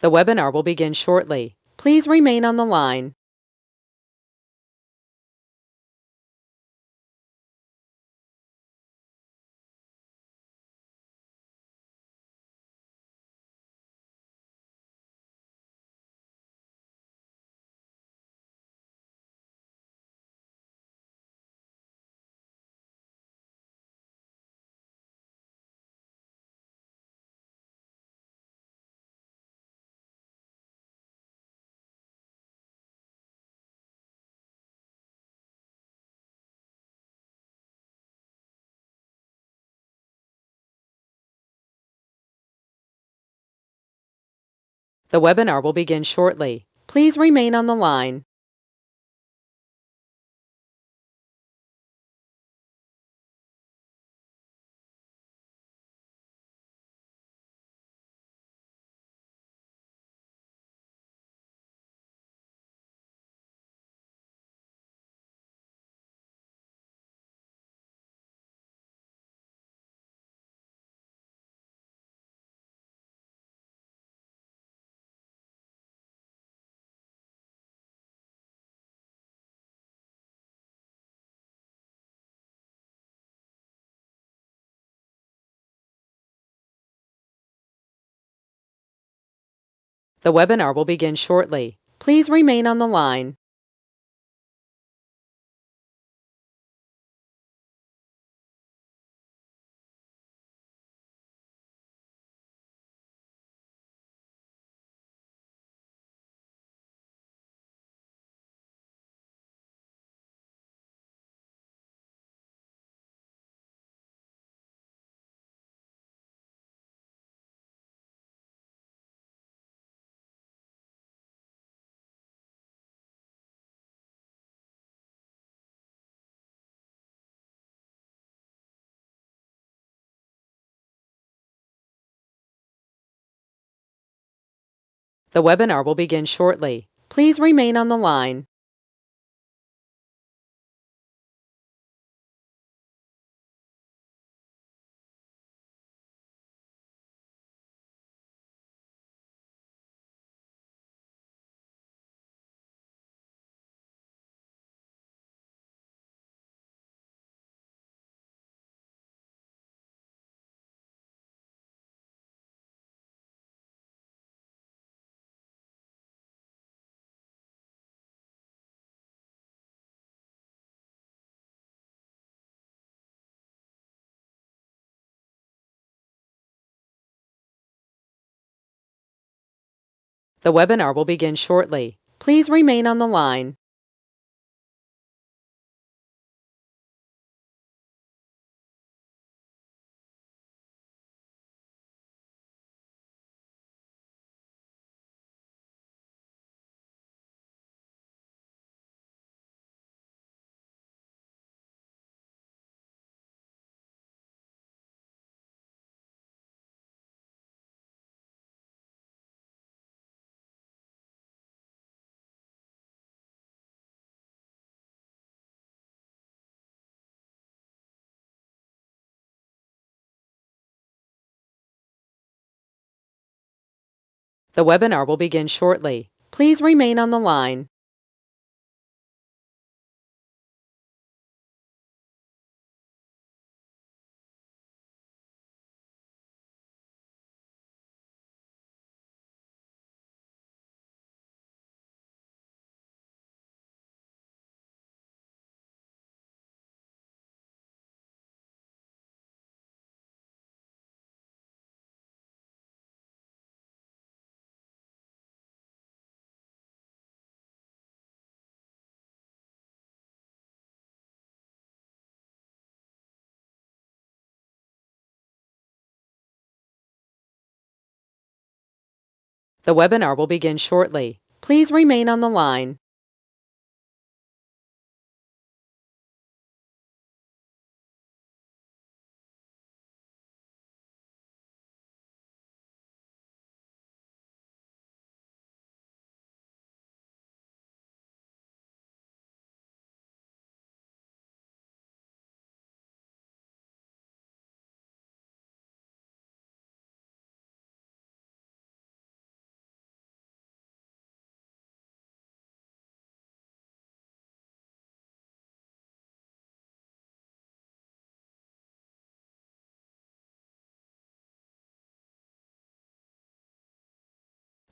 The webinar will begin shortly. Please remain on the line. The webinar will begin shortly. Please remain on the line. The webinar will begin shortly. Please remain on the line. The webinar will begin shortly. Please remain on the line. The webinar will begin shortly. Please remain on the line. The webinar will begin shortly. Please remain on the line. The webinar will begin shortly. Please remain on the line.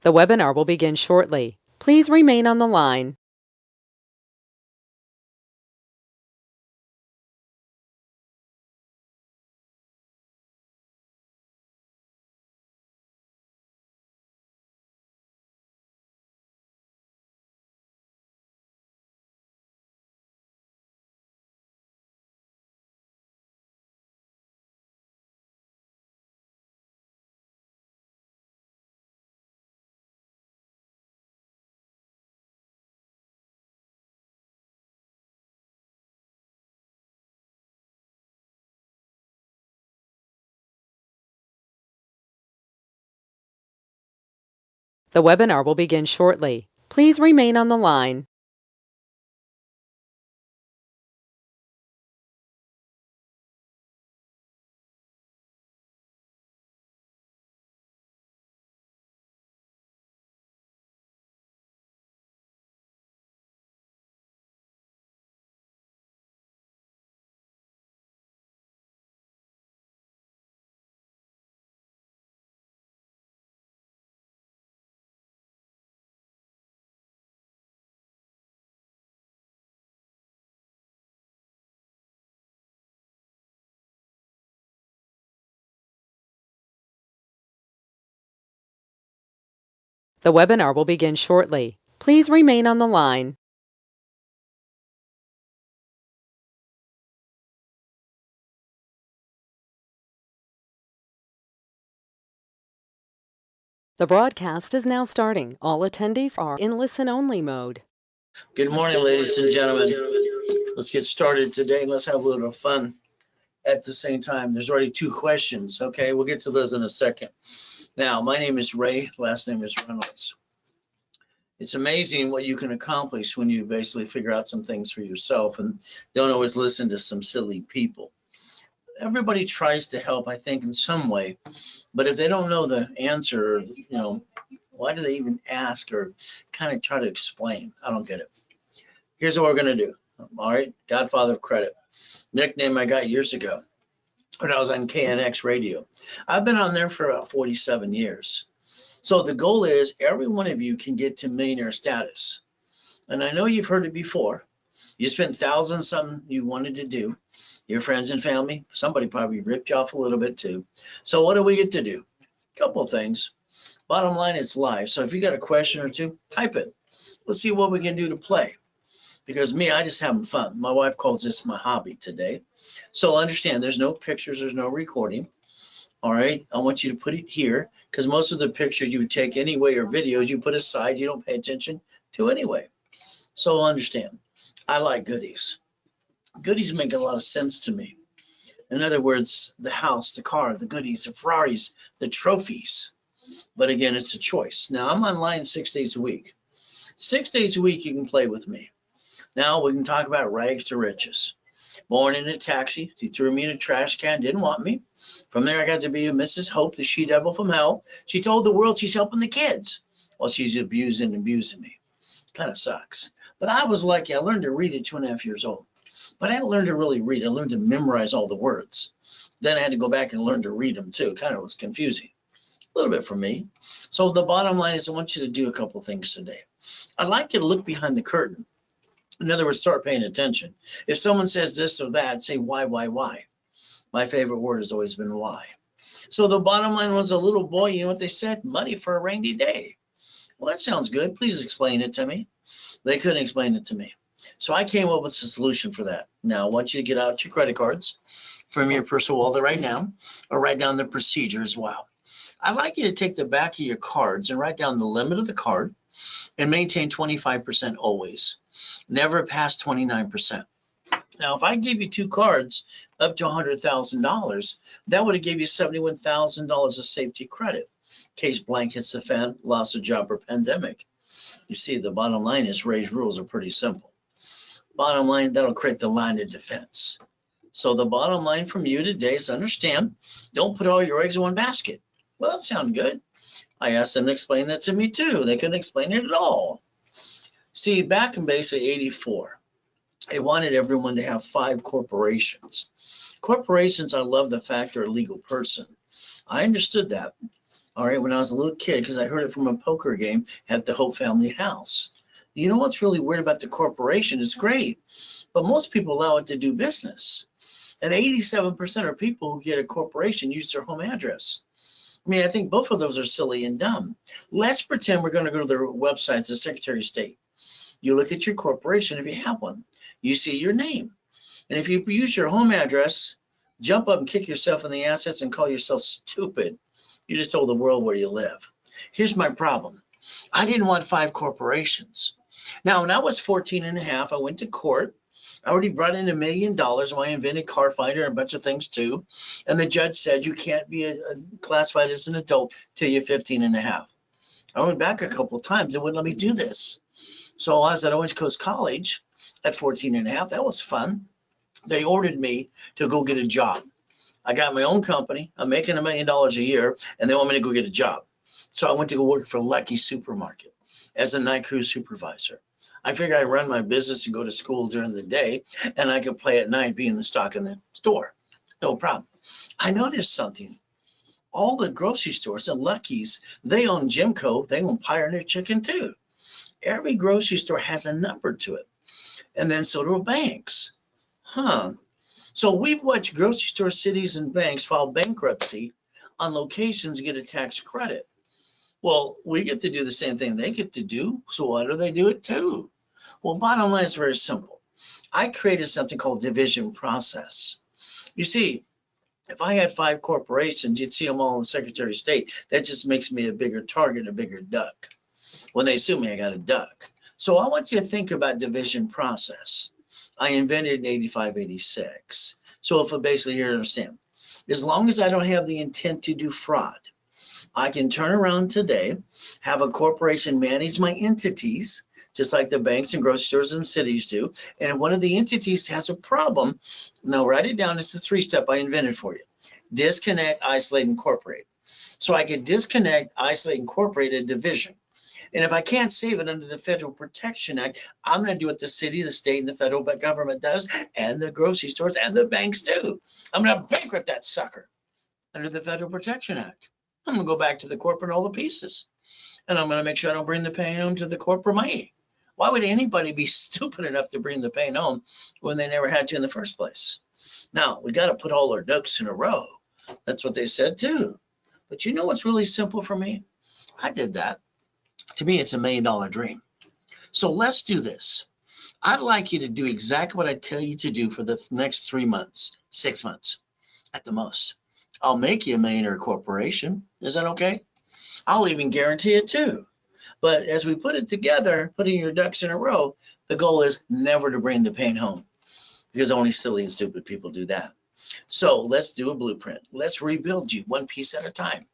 The webinar will begin shortly. Please remain on the line. The webinar will begin shortly. Please remain on the line. The webinar will begin shortly. Please remain on the line. The broadcast is now starting. All attendees are in listen-only mode. Good morning, ladies and gentlemen. Let's get started today. Let's have a little fun at the same time. There's already 2 questions. Okay, we'll get to those in a second. Now, my name is Ray. Last name is Reynolds. It's amazing what you can accomplish when you basically figure out some things for yourself and don't always listen to some silly people. Everybody tries to help, I think, in some way, but if they don't know the answer, why do they even ask or kind of try to explain? I don't get it. Here's what we're going to do. All right, Godfather of Credit, nickname I got years ago when I was on KNX radio. I've been on there for about 47 years. So the goal is every one of you can get to millionaire status. And I know you've heard it before. You spent thousands something you wanted to do. Your friends and family, somebody probably ripped you off a little bit too. So what do we get to do? A couple of things. Bottom line, it's live. So if you got a question or two, type it. Let's see what we can do to play. Because me, I just having fun. My wife calls this my hobby today. So understand there's no pictures, there's no recording. All right, I want you to put it here because most of the pictures you would take anyway or videos you put aside, you don't pay attention to anyway. So understand, I like goodies. Goodies make a lot of sense to me. In other words, the house, the car, the goodies, the Ferraris, the trophies. But again, it's a choice. Now I'm online 6 days a week. 6 days a week you can play with me. Now we can talk about rags to riches. Born in a taxi, she threw me in a trash can, didn't want me. From there I got to be a Mrs. Hope, the she-devil from hell. She told the world she's helping the kids while she's abusing me. Kind of sucks. But I was lucky. I learned to read at 2.5 years old. But I didn't learn to really read. I learned to memorize all the words. Then I had to go back and learn to read them too. Kind of was confusing. A little bit for me. So the bottom line is I want you to do a couple things today. I'd like you to look behind the curtain. In other words, start paying attention. If someone says this or that, say why? My favorite word has always been why. So the bottom line was a little boy, you know what they said? Money for a rainy day. Well, that sounds good. Please explain it to me. They couldn't explain it to me. So I came up with a solution for that. Now, I want you to get out your credit cards from your personal wallet right now, or write down the procedure as well. I'd like you to take the back of your cards and write down the limit of the card and maintain 25% always. Never past 29%. Now, if I gave you 2 cards up to $100,000, that would have gave you $71,000 of safety credit. Case blank hits the fan, loss of job or pandemic. You see, the bottom line is Ray's rules are pretty simple. Bottom line, that'll create the line of defense. So the bottom line from you today is understand, don't put all your eggs in one basket. Well, that sounds good. I asked them to explain that to me too. They couldn't explain it at all. See, back in basically 84, they wanted everyone to have 5 corporations. Corporations, I love the fact, are a legal person. I understood that. all right, when I was a little kid, because I heard it from a poker game at the Hope Family House. You know what's really weird about the corporation? It's great, but most people allow it to do business. And 87% of people who get a corporation use their home address. I mean, I think both of those are silly and dumb. Let's pretend we're going to go to their websites, the Secretary of State. You look at your corporation if you have one. You see your name. And if you use your home address, jump up and kick yourself in the assets and call yourself stupid. You just told the world where you live. Here's my problem. I didn't want 5 corporations. Now, when I was 14 and a half, I went to court. I already brought in $1 million. When I invented Car Finder and a bunch of things too. And the judge said you can't be classified as an adult till you're 15 and a half. I went back a couple of times. They wouldn't let me do this. So I was at Orange Coast College at 14 and a half. That was fun. They ordered me to go get a job. I got my own company. I'm making $1 million a year, and they want me to go get a job. So I went to go work for Lucky Supermarket as a night crew supervisor. I figured I'd run my business and go to school during the day, and I could play at night, be in the stock in the store. No problem. I noticed something. All the grocery stores and Lucky's, they own Jimco. They own Pioneer Chicken too. Every grocery store has a number to it. And then so do banks. So we've watched grocery store cities and banks file bankruptcy on locations and get a tax credit. Well, we get to do the same thing they get to do. So why do they do it too? Well, bottom line is very simple. I created something called division process. You see, if I had 5 corporations, you'd see them all in the Secretary of State. That just makes me a bigger target, a bigger duck. When they sue me, I got a duck. So I want you to think about division process. I invented it in 85, 86. So if I basically here to understand, as long as I don't have the intent to do fraud, I can turn around today, have a corporation manage my entities, just like the banks and grocery stores and cities do. And if one of the entities has a problem, now write it down. It's the 3-step I invented for you. Disconnect, isolate, incorporate. So I can disconnect, isolate, incorporate a division. And if I can't save it under the Federal Protection Act, I'm going to do what the city, the state, and the federal government does, and the grocery stores and the banks do. I'm going to bankrupt that sucker under the Federal Protection Act. I'm going to go back to the corporate all the pieces. And I'm going to make sure I don't bring the pain home to the corporate money. Why would anybody be stupid enough to bring the pain home when they never had to in the first place? Now, we got to put all our ducks in a row. That's what they said too. But you know what's really simple for me? I did that. To me, it's $1 million dream. So let's do this. I'd like you to do exactly what I tell you to do for the next 3 months, 6 months at the most. I'll make you a millionaire corporation. Is that okay? I'll even guarantee it too. But as we put it together, putting your ducks in a row, the goal is never to bring the pain home, because only silly and stupid people do that. So let's do a blueprint. Let's rebuild you one piece at a time.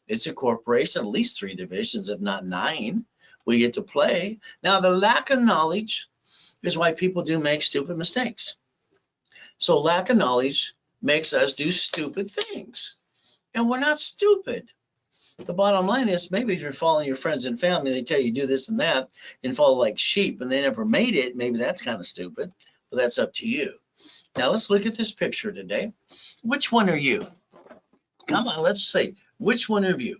It's a corporation, at least 3 divisions, if not 9. We get to play. Now, the lack of knowledge is why people do make stupid mistakes. So lack of knowledge makes us do stupid things. And we're not stupid. The bottom line is, maybe if you're following your friends and family, they tell you do this and that and follow like sheep and they never made it, maybe that's kind of stupid, but that's up to you. Now let's look at this picture today. Which one are you? Come on, let's say, which one are you?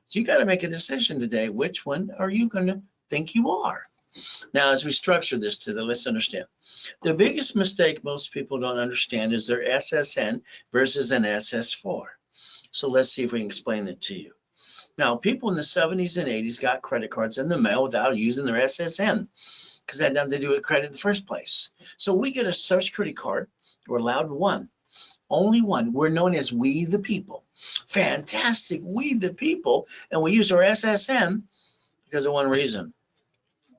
So you got to make a decision today. Which one are you going to think you are? Now, as we structure this today, let's understand. The biggest mistake most people don't understand is their SSN versus an SS4. So let's see if we can explain it to you. Now, people in the 70s and 80s got credit cards in the mail without using their SSN because that had nothing to do with credit in the first place. So we get a Social Security card. We're allowed one. Only one. We're known as We the People. Fantastic. We the People. And we use our SSN because of one reason.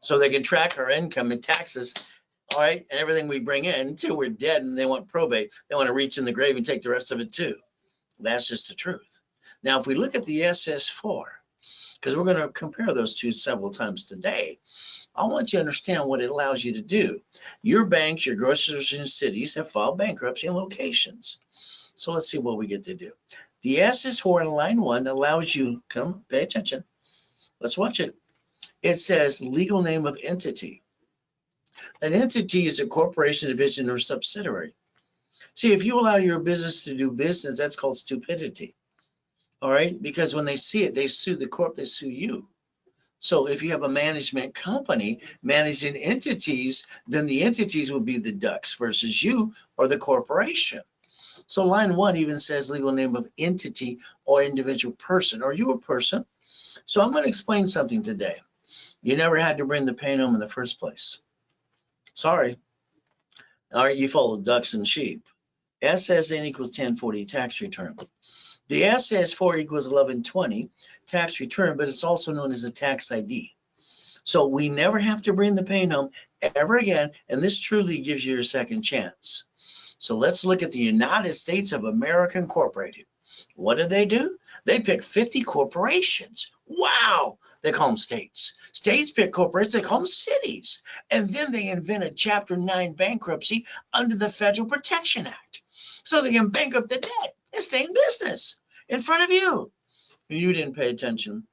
So they can track our income and taxes, all right, and everything we bring in until we're dead and they want probate. They want to reach in the grave and take the rest of it too. That's just the truth. Now, if we look at the SS4, because we're going to compare those two several times today, I want you to understand what it allows you to do. Your banks, your grocery stores and cities have filed bankruptcy in locations. So let's see what we get to do. The SS4 in line 1 allows you, come, pay attention. Let's watch it. It says legal name of entity. An entity is a corporation, division, or subsidiary. See, if you allow your business to do business, that's called stupidity. All right, because when they see it, they sue the corp, they sue you. So if you have a management company managing entities, then the entities will be the ducks versus you or the corporation. So line 1 even says legal name of entity or individual person. Are you a person? So I'm going to explain something today. You never had to bring the pain home in the first place. Sorry. All right, you follow ducks and sheep. SSN equals 1040 tax return. The SS4 equals 1120 tax return, but it's also known as a tax ID. So we never have to bring the pain home ever again, and this truly gives you your second chance. So let's look at the United States of America Incorporated. What did they do? They picked 50 corporations. Wow! They call them states. States pick corporations, they call them cities. And then they invented Chapter 9 bankruptcy under the Federal Protection Act. So they can bankrupt the debt and stay in business in front of you. And you didn't pay attention.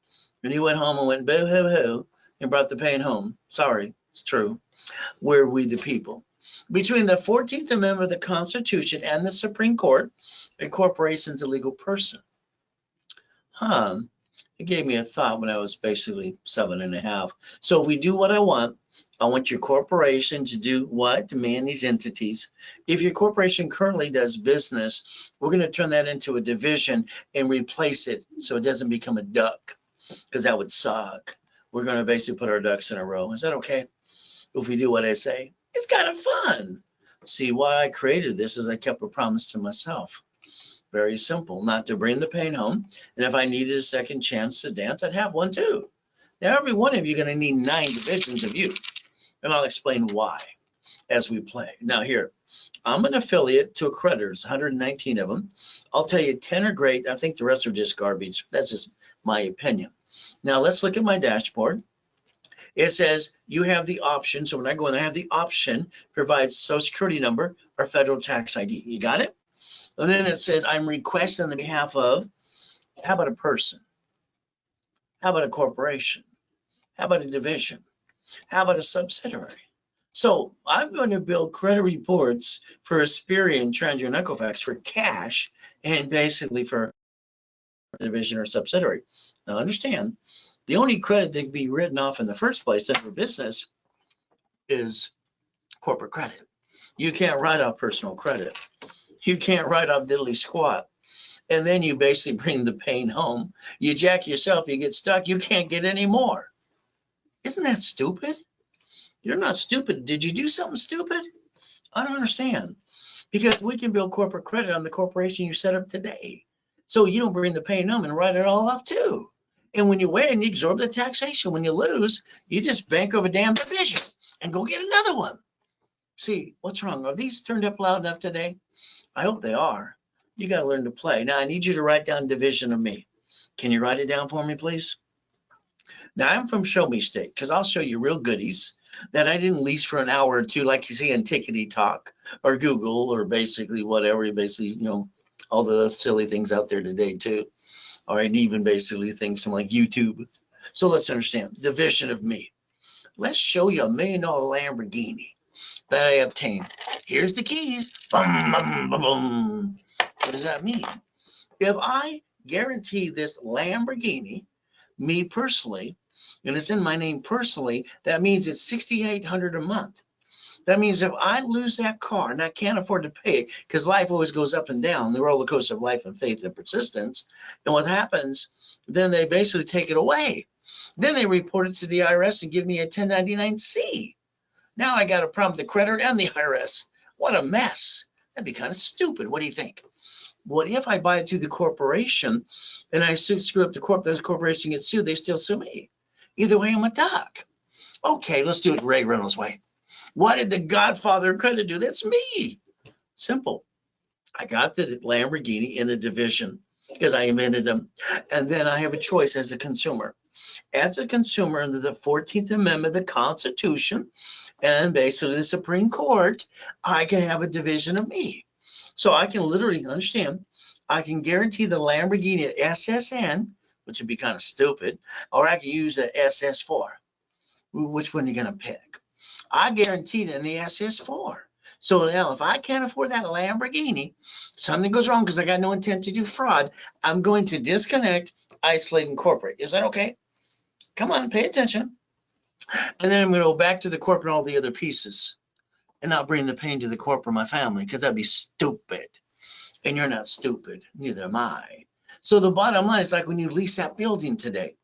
And you went home and went boo hoo hoo and brought the pain home. Sorry, it's true. We're we the people. Between the 14th Amendment of the Constitution and the Supreme Court, a corporation is a legal person. It gave me a thought when I was basically 7.5. So if we do what I want your corporation to do what? To manage entities. If your corporation currently does business, we're going to turn that into a division and replace it so it doesn't become a duck, because that would suck. We're going to basically put our ducks in a row. Is that okay? If we do what I say, it's kind of fun. See, why I created this is I kept a promise to myself. Very simple, not to bring the pain home. And if I needed a second chance to dance, I'd have one too. Now, every one of you are going to need 9 divisions of you. And I'll explain why as we play. Now here, I'm an affiliate to accreditors, 119 of them. I'll tell you 10 are great. I think the rest are just garbage. That's just my opinion. Now let's look at my dashboard. It says you have the option. So when I go in, I have the option, provide social security number or federal tax ID. You got it? And then it says I'm requesting on the behalf of, how about a person? How about a corporation? How about a division? How about a subsidiary? So I'm going to build credit reports for Experian, Transit, and Equifax for cash and basically for a division or subsidiary. Now understand, the only credit that can be written off in the first place under business is corporate credit. You can't write off personal credit. You can't write off diddly squat. And then you basically bring the pain home. You jack yourself, you get stuck, you can't get any more. Isn't that stupid? You're not stupid. Did you do something stupid? I don't understand. Because we can build corporate credit on the corporation you set up today. So you don't bring the pain home and write it all off too. And when you win, you absorb the taxation. When you lose, you just bankrupt a damn division and go get another one. See, what's wrong? Are these turned up loud enough today? I hope they are. You got to learn to play. Now, I need you to write down division of me. Can you write it down for me, please? Now, I'm from Show Me State because I'll show you real goodies that I didn't lease for an hour or two like you see on Tickety Talk or Google or basically whatever, all the silly things out there today too. All right, and even basically things from like YouTube. So let's understand, division of me. Let's show you $1 million Lamborghini that I obtained. Here's the keys. Bum, bum, bum, bum. What does that mean? If I guarantee this Lamborghini, me personally, and it's in my name personally, that means it's $6,800 a month. That means if I lose that car and I can't afford to pay it, because life always goes up and down, the roller coaster of life and faith and persistence, and what happens, then they basically take it away. Then they report it to the IRS and give me a 1099-C. Now I got a problem with the creditor and the IRS. What a mess. That'd be kind of stupid. What do you think? What if I buy it through the corporation and I screw up the corporation gets sued, they still sue me? Either way, I'm a duck. Okay, let's do it Ray Reynolds way. What did the Godfather of credit do? That's me. Simple. I got the Lamborghini in a division because I invented them. And then I have a choice as a consumer. As a consumer under the 14th Amendment of the Constitution and basically the Supreme Court, I can have a division of me. So I can literally understand, I can guarantee the Lamborghini at SSN, which would be kind of stupid, or I can use the SS4. Which one are you going to pick? I guaranteed it in the SS4. So now if I can't afford that Lamborghini, something goes wrong because I got no intent to do fraud, I'm going to disconnect, isolate, and incorporate. Is that okay? Come on, pay attention. And then I'm going to go back to the corporate and all the other pieces and not bring the pain to the corporate, my family, because that'd be stupid. And you're not stupid, neither am I. So the bottom line is like when you lease that building today.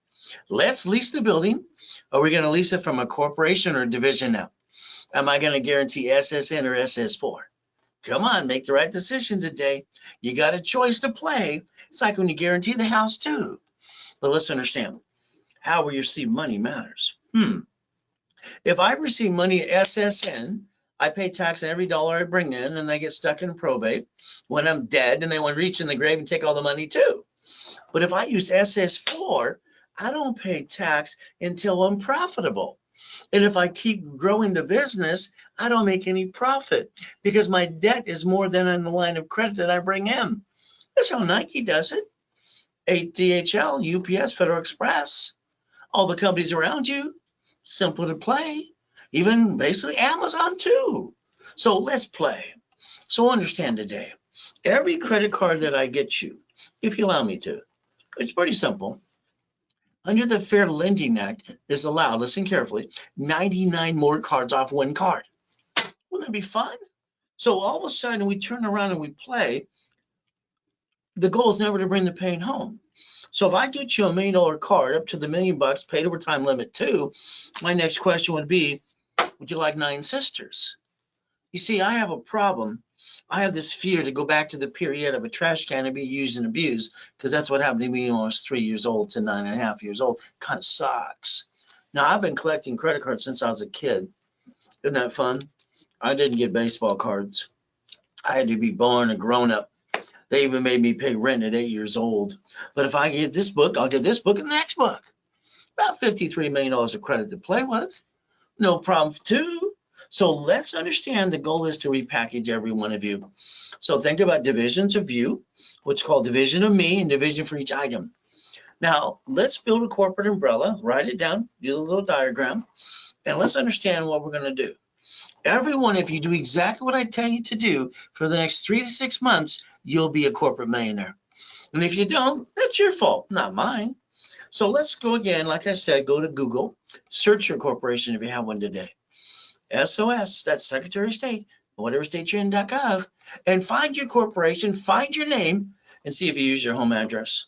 Let's lease the building. Are we going to lease it from a corporation or a division now? Am I going to guarantee SSN or SS4? Come on, make the right decision today. You got a choice to play. It's like when you guarantee the house too. But let's understand, how we receive money matters. If I receive money at SSN, I pay tax on every dollar I bring in, and they get stuck in probate when I'm dead, and they want to reach in the grave and take all the money too. But if I use SS4, I don't pay tax until I'm profitable. And if I keep growing the business, I don't make any profit because my debt is more than on the line of credit that I bring in. That's how Nike does it. DHL, UPS, Federal Express, all the companies around you, simple to play. Even basically Amazon too. So let's play. So understand today, every credit card that I get you, if you allow me to, it's pretty simple. Under the Fair Lending Act is allowed, listen carefully, 99 more cards off one card. Wouldn't that be fun? So all of a sudden we turn around and we play. The goal is never to bring the pain home. So if I get you $1 million card up to the $1 million, paid over time limit too, my next question would be, would you like 9 sisters? You see, I have a problem. I have this fear to go back to the period of a trash can and be used and abused, because that's what happened to me when I was 3 years old to 9.5 years old. Kind of sucks. Now, I've been collecting credit cards since I was a kid. Isn't that fun? I didn't get baseball cards. I had to be born a grown-up. They even made me pay rent at 8 years old. But if I get this book, I'll get this book and the next book. About $53 million of credit to play with. No problem, too. So let's understand the goal is to repackage every one of you. So think about divisions of you, what's called division of me, and division for each item. Now, let's build a corporate umbrella, write it down, do the little diagram, and let's understand what we're going to do. Everyone, if you do exactly what I tell you to do for the next 3 to 6 months, you'll be a corporate millionaire. And if you don't, that's your fault, not mine. So let's go again. Like I said, go to Google, search your corporation if you have one today. SOS, that's Secretary of State, whatever state you're in.gov, and find your corporation, find your name, and see if you use your home address.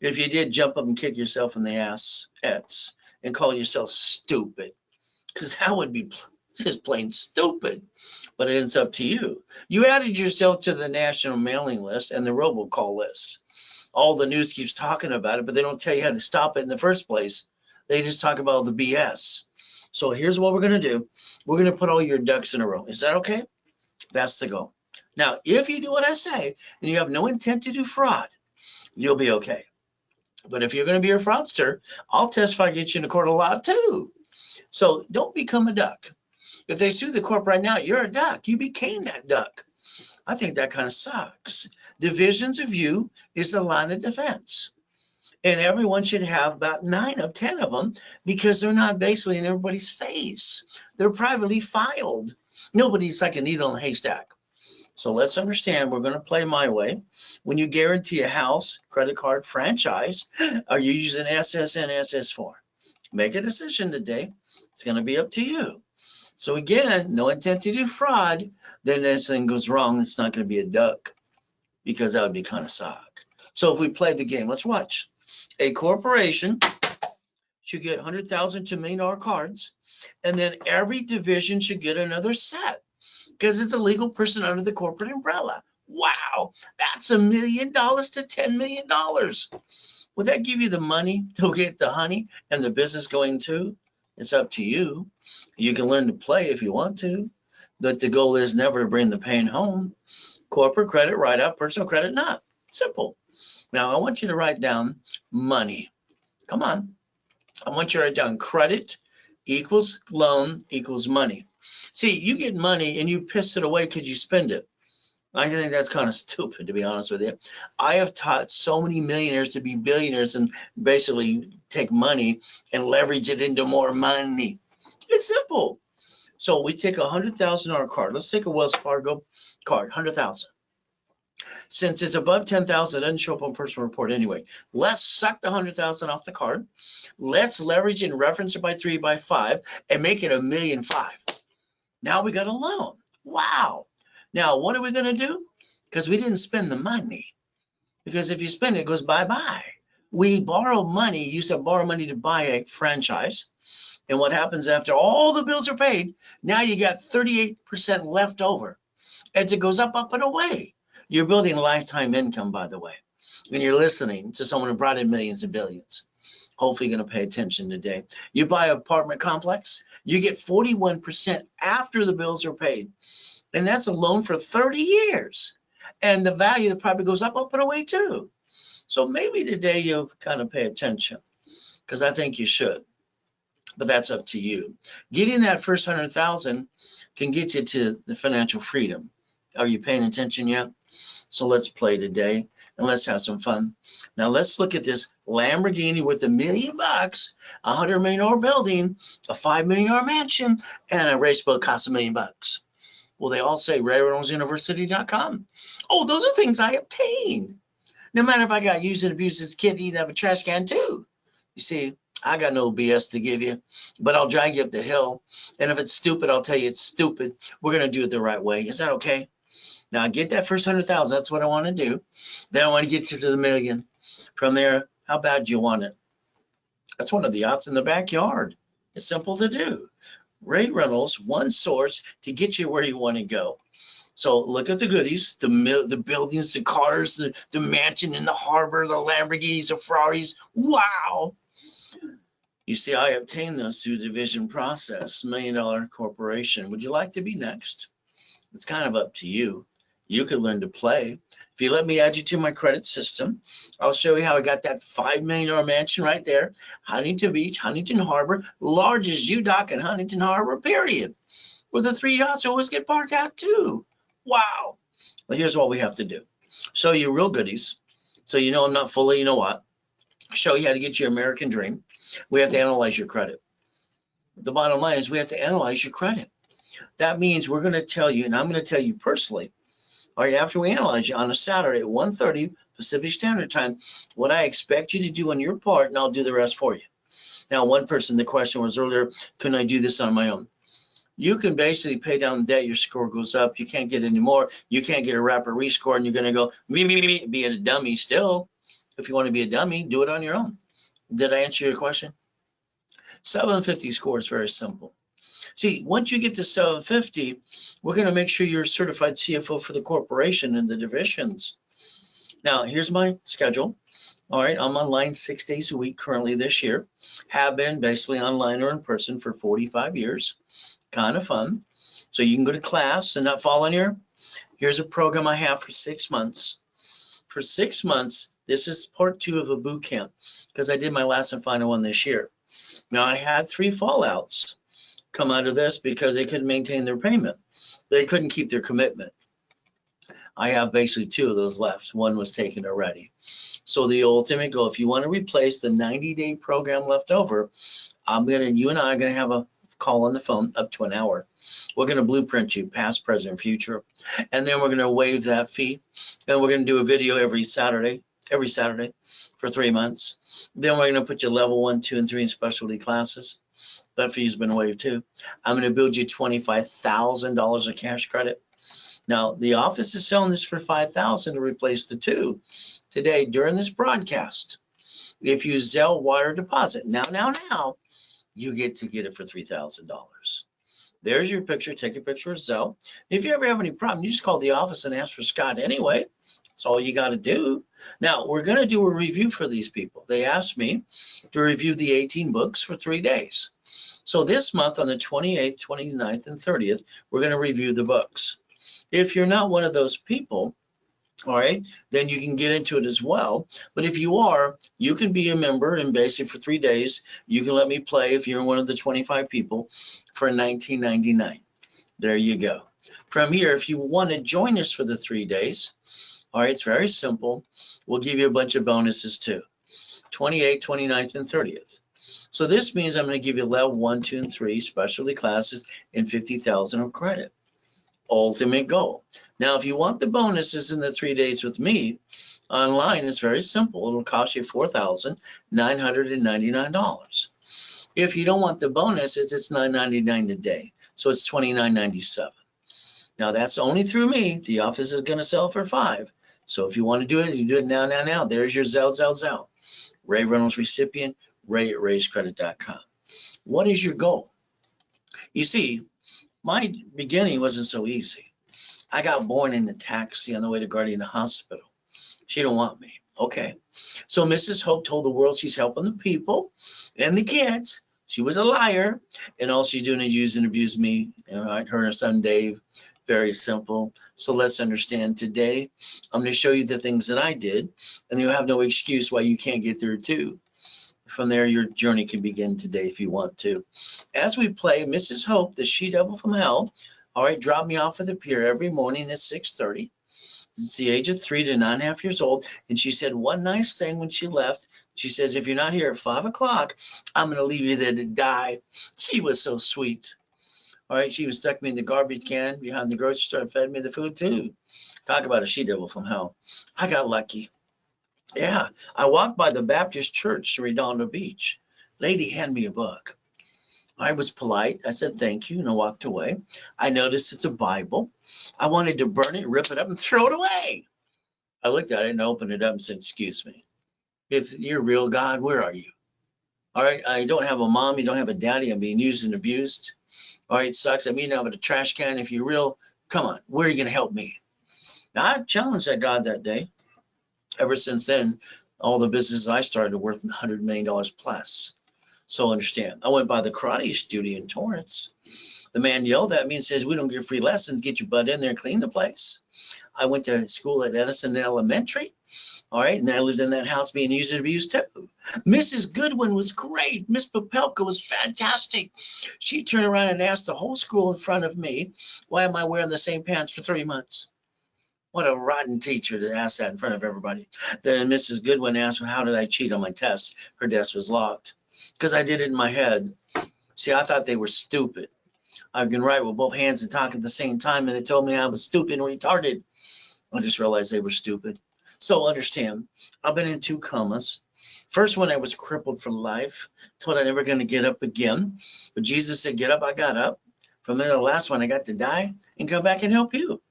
If you did, jump up and kick yourself in the ass and call yourself stupid, because that would be just plain stupid. But it's up to you. You added yourself to the national mailing list and the robocall list. All the news keeps talking about it, but they don't tell you how to stop it in the first place. They just talk about the BS. So here's what we're going to do. We're going to put all your ducks in a row. Is that okay? That's the goal. Now, if you do what I say and you have no intent to do fraud, you'll be okay. But if you're going to be a fraudster, I'll testify, get you in a court of law too. So don't become a duck. If they sue the corp right now, you're a duck. You became that duck. I think that kind of sucks. Divisions of you is the line of defense. And everyone should have about 9 of 10 of them, because they're not basically in everybody's face. They're privately filed. Nobody's like a needle in a haystack. So let's understand, we're going to play my way. When you guarantee a house, credit card, franchise, are you using SSN, SS4? Make a decision today. It's going to be up to you. So again, no intent to do fraud. Then this thing goes wrong, it's not going to be a duck, because that would be kind of suck. So if we play the game, let's watch. A corporation should get 100,000 to $1 million cards, and then every division should get another set, because it's a legal person under the corporate umbrella. Wow, that's $1 million to $10 million. Would that give you the money to get the honey and the business going too? It's up to you. You can learn to play if you want to, but the goal is never to bring the pain home. Corporate credit, write out, personal credit, not. Simple. Now, I want you to write down money. Come on. I want you to write down credit equals loan equals money. See, you get money and you piss it away because you spend it. I think that's kind of stupid, to be honest with you. I have taught so many millionaires to be billionaires and basically take money and leverage it into more money. It's simple. So we take $100,000 card. Let's take a Wells Fargo card, 100,000. Since it's above 10,000, it doesn't show up on personal report anyway. Let's suck the 100,000 off the card. Let's leverage and reference it by 3 by 5 and make it $1.5 million. Now we got a loan. Wow. Now what are we going to do? Because we didn't spend the money. Because if you spend it, it goes bye-bye. We borrow money, used to borrow money to buy a franchise. And what happens after all the bills are paid? Now you got 38% left over. As it goes up, and away. You're building lifetime income, by the way. And you're listening to someone who brought in millions and billions. Hopefully you're going to pay attention today. You buy an apartment complex, you get 41% after the bills are paid. And that's a loan for 30 years. And the value probably goes up and away too. So maybe today you'll kind of pay attention, because I think you should. But that's up to you. Getting that first 100,000 can get you to the financial freedom. Are you paying attention yet? So let's play today and let's have some fun. Now let's look at this Lamborghini with $1 million, a $100 million building, a $5 million mansion, and a race boat costs $1 million. Well, they all say Ray Reynolds University.com. Oh, those are things I obtained. No matter if I got used and abused as a kid, eating out of a trash can too. You see, I got no BS to give you, but I'll drag you up the hill. And if it's stupid, I'll tell you it's stupid. We're going to do it the right way. Is that okay? Now get that first 100,000. That's what I want to do. Then I want to get you to the $1 million. From there, how bad do you want it? That's one of the yachts in the backyard. It's simple to do. Ray Reynolds, one source to get you where you want to go. So look at the goodies, the buildings, the cars, the mansion in the harbor, the Lamborghinis, the Ferraris. Wow. You see, I obtained this through division process, $1 million corporation. Would you like to be next? It's kind of up to you. You could learn to play. If you let me add you to my credit system, I'll show you how I got that $5 million mansion right there. Huntington Beach, Huntington Harbor, largest U-Dock in Huntington Harbor, period. Where the 3 yachts always get parked out too. Wow. Well, here's what we have to do. Show you real goodies. So you know I'm not full of you know what. Show you how to get your American dream. We have to analyze your credit. The bottom line is we have to analyze your credit. That means we're going to tell you, and I'm going to tell you personally, all right, after we analyze you on a Saturday at 1:30 Pacific Standard Time, what I expect you to do on your part, and I'll do the rest for you. Now, one person, the question was earlier, can I do this on my own? You can basically pay down the debt, your score goes up, you can't get any more, you can't get a rapid rescore, and you're going to go, be a dummy still. If you want to be a dummy, do it on your own. Did I answer your question? 750 score is very simple. See, once you get to 750, we're going to make sure you're a certified CFO for the corporation and the divisions. Now, here's my schedule. All right, I'm online 6 days a week currently this year. Have been basically online or in person for 45 years. Kind of fun. So you can go to class and not fall on your. Here's a program I have for 6 months. For 6 months, this is part 2 of a boot camp because I did my last and final one this year. Now, I had 3 fallouts come out of this because they couldn't maintain their payment. They couldn't keep their commitment. I have basically 2 of those left. One was taken already. So the ultimate goal, if you want to replace the 90-day program left over, you and I are going to have a call on the phone up to an hour. We're going to blueprint you past, present, future. And then we're going to waive that fee. And we're going to do a video every Saturday for 3 months. Then we're going to put you level 1, 2, and 3 in specialty classes. That fee's been waived too. I'm going to build you $25,000 of cash credit. Now, the office is selling this for $5,000 to replace the 2 today during this broadcast. If you Zelle wire deposit, now, you get it for $3,000. There's your picture. Take a picture of Zelle. If you ever have any problem, you just call the office and ask for Scott anyway. That's all you got to do. Now, we're going to do a review for these people. They asked me to review the 18 books for 3 days. So this month on the 28th, 29th, and 30th, we're going to review the books. If you're not one of those people, all right, then you can get into it as well. But if you are, you can be a member and basically for 3 days, you can let me play if you're one of the 25 people for $19.99. There you go. From here, if you want to join us for the 3 days, all right, it's very simple. We'll give you a bunch of bonuses too. 28th, 29th, and 30th. So this means I'm going to give you level 1, 2, and 3 specialty classes and 50,000 of credit. Ultimate goal. Now, if you want the bonuses in the 3 days with me online, it's very simple. It'll cost you $4,999. If you don't want the bonuses, it's $9.99 a day. So it's $29.97. Now that's only through me. The office is going to sell for $5. So if you want to do it, you do it now. There's your Zell. Ray Reynolds recipient, ray@rayscredit.com. What is your goal? You see, my beginning wasn't so easy. I got born in a taxi on the way to Guardian Hospital. She don't want me. Okay. So Mrs. Hope told the world she's helping the people and the kids. She was a liar, and all she's doing is use and abuse me. All right, her and her son Dave. Very simple. So let's understand today. I'm going to show you the things that I did, and you have no excuse why you can't get there too. From there, your journey can begin today if you want to. As we play Mrs. Hope, the she-devil from hell, all right, drop me off at the pier every morning at 6:30. It's the age of 3 to 9.5 years old. And she said one nice thing when she left. She says, if you're not here at 5 o'clock, I'm going to leave you there to die. She was so sweet. All right, she would stuck me in the garbage can behind the grocery store and fed me the food too. Talk about a she-devil from hell. I got lucky. Yeah, I walked by the Baptist church in Redondo Beach. Lady handed me a book. I was polite. I said, thank you, and I walked away. I noticed it's a Bible. I wanted to burn it, rip it up, and throw it away. I looked at it and opened it up and said, excuse me. If you're real, God, where are you? All right, I don't have a mom. You don't have a daddy. I'm being used and abused. All right, sucks. I'm eating out of a trash can. If you're real, come on. Where are you going to help me? Now, I challenged that God that day. Ever since then, all the businesses I started are worth $100 million plus. So understand, I went by the karate studio in Torrance. The man yelled at me and says, we don't give free lessons. Get your butt in there and clean the place. I went to school at Edison Elementary. All right, and I lived in that house being used and abused too. Mrs. Goodwin was great. Miss Popelka was fantastic. She turned around and asked the whole school in front of me, why am I wearing the same pants for 3 months? What a rotten teacher to ask that in front of everybody. Then Mrs. Goodwin asked, well, how did I cheat on my test? Her desk was locked. Because I did it in my head. See, I thought they were stupid. I can write with both hands and talk at the same time, and they told me I was stupid and retarded. I just realized they were stupid. So understand, I've been in 2 comas. First one, I was crippled for life, told I'm never going to get up again. But Jesus said, get up, I got up. From there, the last one, I got to die and come back and help you.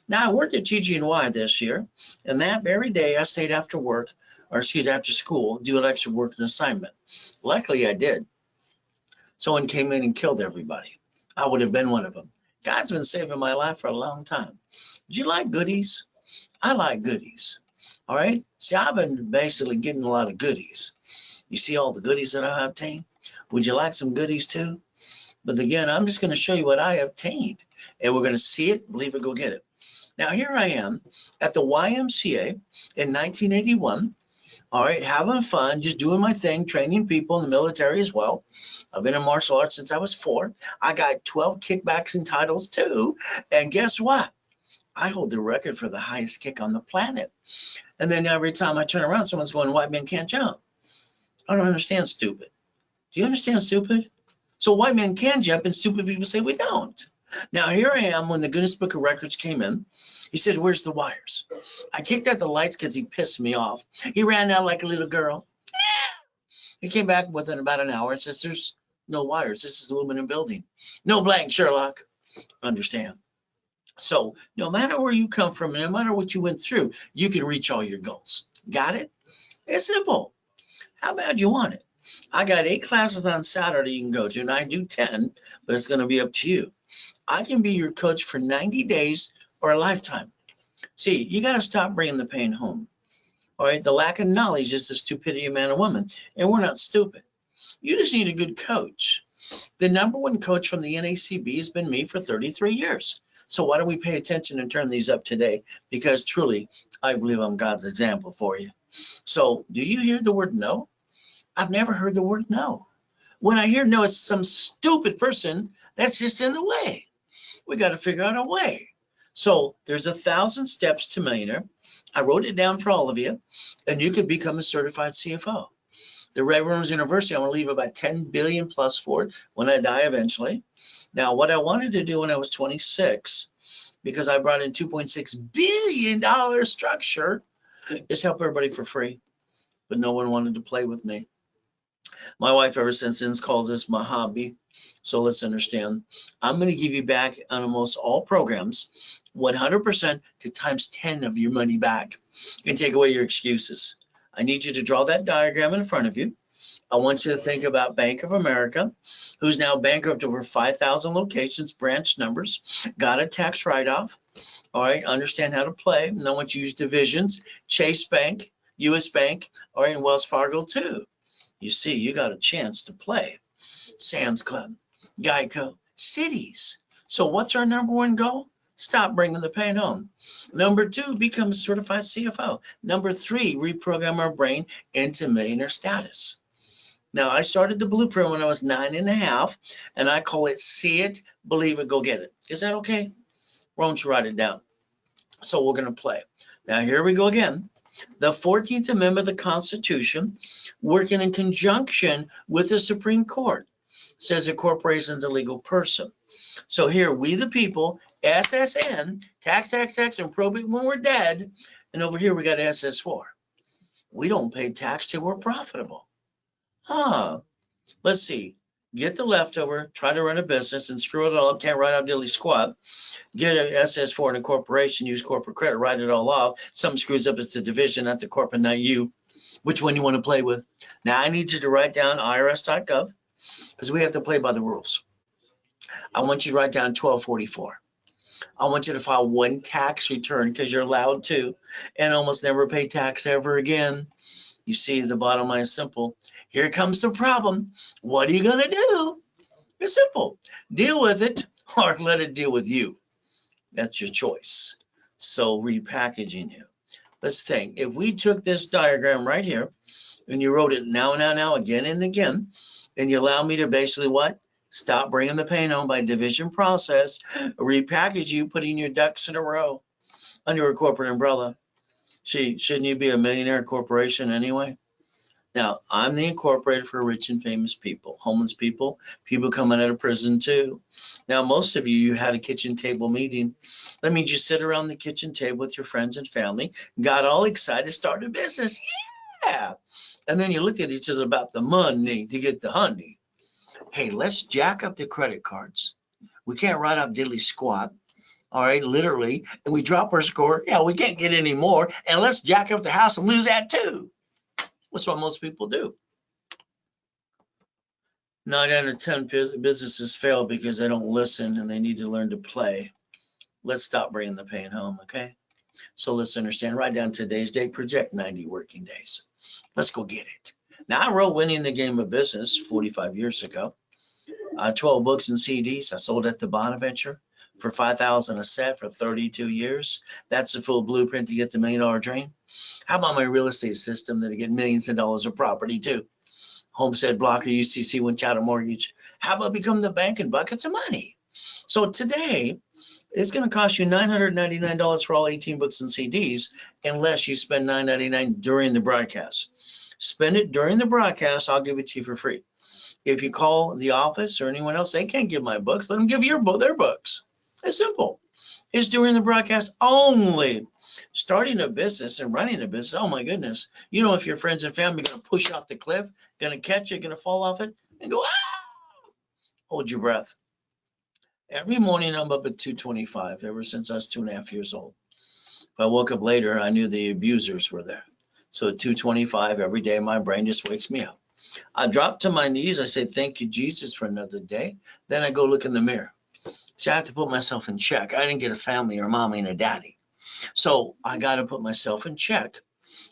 Now, I worked at TG&Y this year, and that very day, I stayed after work, after school, do an extra work and assignment. Luckily, I did. Someone came in and killed everybody. I would have been one of them. God's been saving my life for a long time. Do you like goodies? I like goodies. All right? See, I've been basically getting a lot of goodies. You see all the goodies that I obtained? Would you like some goodies too? But again, I'm just going to show you what I obtained. And we're going to see it, believe it, go get it. Now, here I am at the YMCA in 1981. All right, having fun, just doing my thing, training people in the military as well. I've been in martial arts since I was 4. I got 12 kickbacks and titles too. And guess what? I hold the record for the highest kick on the planet. And then every time I turn around, someone's going, white men can't jump. I don't understand stupid. Do you understand stupid? So white men can jump and stupid people say we don't. Now, here I am when the Guinness Book of Records came in. He said, where's the wires? I kicked out the lights because he pissed me off. He ran out like a little girl. He came back within about an hour and says, there's no wires. This is an aluminum building. No blank, Sherlock. Understand? So no matter where you come from, no matter what you went through, you can reach all your goals. Got it? It's simple. How bad you want it? I got 8 classes on Saturday you can go to, and I do 10, but it's going to be up to you. I can be your coach for 90 days or a lifetime. See, you got to stop bringing the pain home. All right, the lack of knowledge is the stupidity of man and woman, and we're not stupid. You just need a good coach. The #1 coach from the NACB has been me for 33 years. So why don't we pay attention and turn these up today? Because truly, I believe I'm God's example for you. So do you hear the word no? I've never heard the word no. When I hear no, it's some stupid person that's just in the way. We got to figure out a way. So there's 1,000 steps to millionaire. I wrote it down for all of you, and you could become a certified CFO. The Ray Reynolds University, I'm going to leave about 10 billion plus for it when I die eventually. Now, what I wanted to do when I was 26, because I brought in $2.6 billion structure, is help everybody for free. But no one wanted to play with me. My wife ever since then calls this my hobby. So let's understand. I'm going to give you back on almost all programs 100% to times 10 of your money back and take away your excuses. I need you to draw that diagram in front of you. I want you to think about Bank of America, who's now bankrupt over 5,000 locations, branch numbers, got a tax write-off. All right, understand how to play. And I want you to use divisions, Chase Bank, US Bank, all right, and Wells Fargo too. You see, you got a chance to play. Sam's Club, Geico, cities. So what's our number one goal? Stop bringing the pain home. Number 2, become a certified CFO. Number 3, reprogram our brain into millionaire status. Now, I started the blueprint when I was 9.5, and I call it see it, believe it, go get it. Is that okay? Why don't you write it down? So we're going to play. Now, here we go again. The 14th Amendment of the Constitution, working in conjunction with the Supreme Court, says a corporation is a legal person. So here, we the people, SSN, tax, and probate when we're dead. And over here, we got SS4. We don't pay tax till we're profitable. Let's see. Get the leftover, try to run a business and screw it all up, can't write off diddly squat. Get an SS4 in a corporation, use corporate credit, write it all off. Something screws up, it's the division, not the corporate, not you. Which one you want to play with? Now I need you to write down irs.gov because we have to play by the rules. I want you to write down 1244. I want you to file one tax return because you're allowed to and almost never pay tax ever again. You see, the bottom line is simple. Here comes the problem. What are you going to do? It's simple. Deal with it or let it deal with you. That's your choice. So repackaging you. Let's think. If we took this diagram right here and you wrote it now, again and again, and you allow me to basically what? Stop bringing the pain home by division process, repackage you, putting your ducks in a row under a corporate umbrella. See, shouldn't you be a millionaire corporation anyway? Now, I'm the incorporator for rich and famous people, homeless people, people coming out of prison too. Now, most of you had a kitchen table meeting. That means you sit around the kitchen table with your friends and family, got all excited, started a business. Yeah. And then you looked at each other about the money to get the honey. Hey, let's jack up the credit cards. We can't write off diddly squat. All right, literally. And we drop our score. Yeah, we can't get any more. And let's jack up the house and lose that too. That's what most people do. 9 out of 10 businesses fail because they don't listen and they need to learn to play. Let's stop bringing the pain home, okay? So let's understand. Write down today's date, project 90 working days. Let's go get it. Now, I wrote Winning the Game of Business 45 years ago. 12 books and CDs. I sold at the Bonaventure for $5,000 a set for 32 years. That's the full blueprint to get the $1 million dream. How about my real estate system that I get millions of dollars of property too? Homestead Blocker, UCC, One Chattel Mortgage. How about become the bank and buckets of money? So today, it's going to cost you $999 for all 18 books and CDs unless you spend $999 during the broadcast. Spend it during the broadcast, I'll give it to you for free. If you call the office or anyone else, they can't give my books. Let them give their books. It's simple. It's during the broadcast only. Starting a business and running a business, oh my goodness. You know, if your friends and family are going to push you off the cliff, going to catch you, going to fall off it, and go, ah! Hold your breath. Every morning I'm up at 2:25 ever since I was 2.5 years old. If I woke up later, I knew the abusers were there. So at 2:25 every day, my brain just wakes me up. I drop to my knees. I say, thank you, Jesus, for another day. Then I go look in the mirror. See, I have to put myself in check. I didn't get a family or a mommy and a daddy. So I got to put myself in check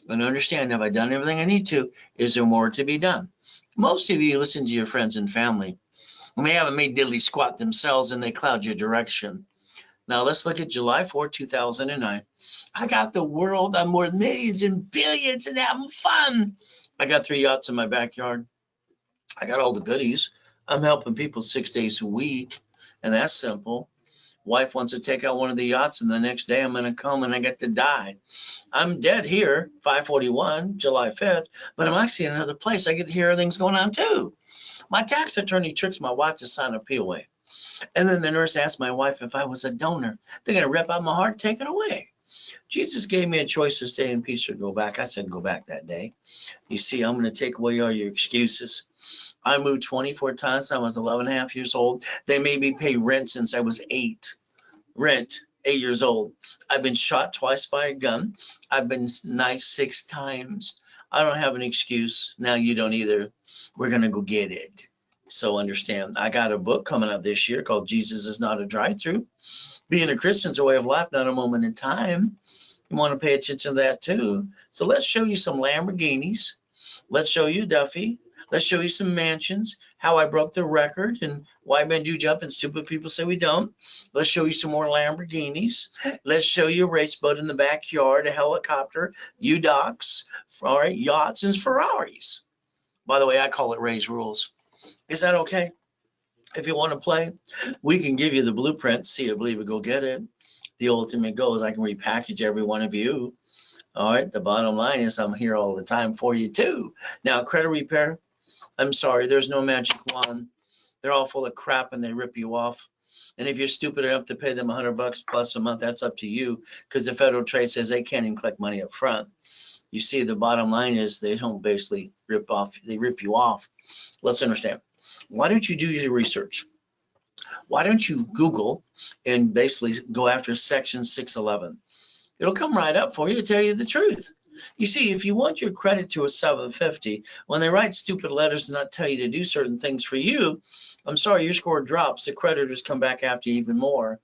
and understand, have I done everything I need to? Is there more to be done? Most of you listen to your friends and family, and they haven't made diddly squat themselves, and they cloud your direction. Now let's look at July 4, 2009. I got the world. I'm worth millions and billions and having fun. I got 3 yachts in my backyard. I got all the goodies. I'm helping people 6 days a week, and that's simple. Wife wants to take out one of the yachts, and the next day I'm going to come and I get to die. I'm dead here, 541, July 5th, but I'm actually in another place. I get to hear everything's going on too. My tax attorney tricks my wife to sign a POA. And then the nurse asked my wife if I was a donor. They're going to rip out my heart, take it away. Jesus gave me a choice to stay in peace or go back. I said, go back that day. You see, I'm going to take away all your excuses. I moved 24 times. I was 11 and a half years old. They made me pay rent since I was 8. Rent, 8 years old. I've been shot twice by a gun. I've been knifed 6 times. I don't have an excuse. Now you don't either. We're going to go get it. So understand, I got a book coming out this year called Jesus is Not a Drive-Through. Being a Christian is a way of life, not a moment in time. You want to pay attention to that too. So let's show you some Lamborghinis. Let's show you Duffy. Let's show you some mansions, how I broke the record and why men do jump and stupid people say we don't. Let's show you some more Lamborghinis. Let's show you a race boat in the backyard, a helicopter, U-Docks, all right, yachts and Ferraris. By the way, I call it Ray's Rules. Is that okay? If you want to play, we can give you the blueprint. See it, believe it, go get it. The ultimate goal is I can repackage every one of you. All right, the bottom line is I'm here all the time for you too. Now, credit repair, I'm sorry, there's no magic wand. They're all full of crap and they rip you off. And if you're stupid enough to pay them $100 plus a month, that's up to you, because the Federal Trade says they can't even collect money up front. You see, the bottom line is they don't basically rip off, they rip you off. Let's understand. Why don't you do your research? Why don't you Google and basically go after section 611? It'll come right up for you to tell you the truth. You see, if you want your credit to a 750, when they write stupid letters and not tell you to do certain things for you, I'm sorry, your score drops. The creditors come back after you even more.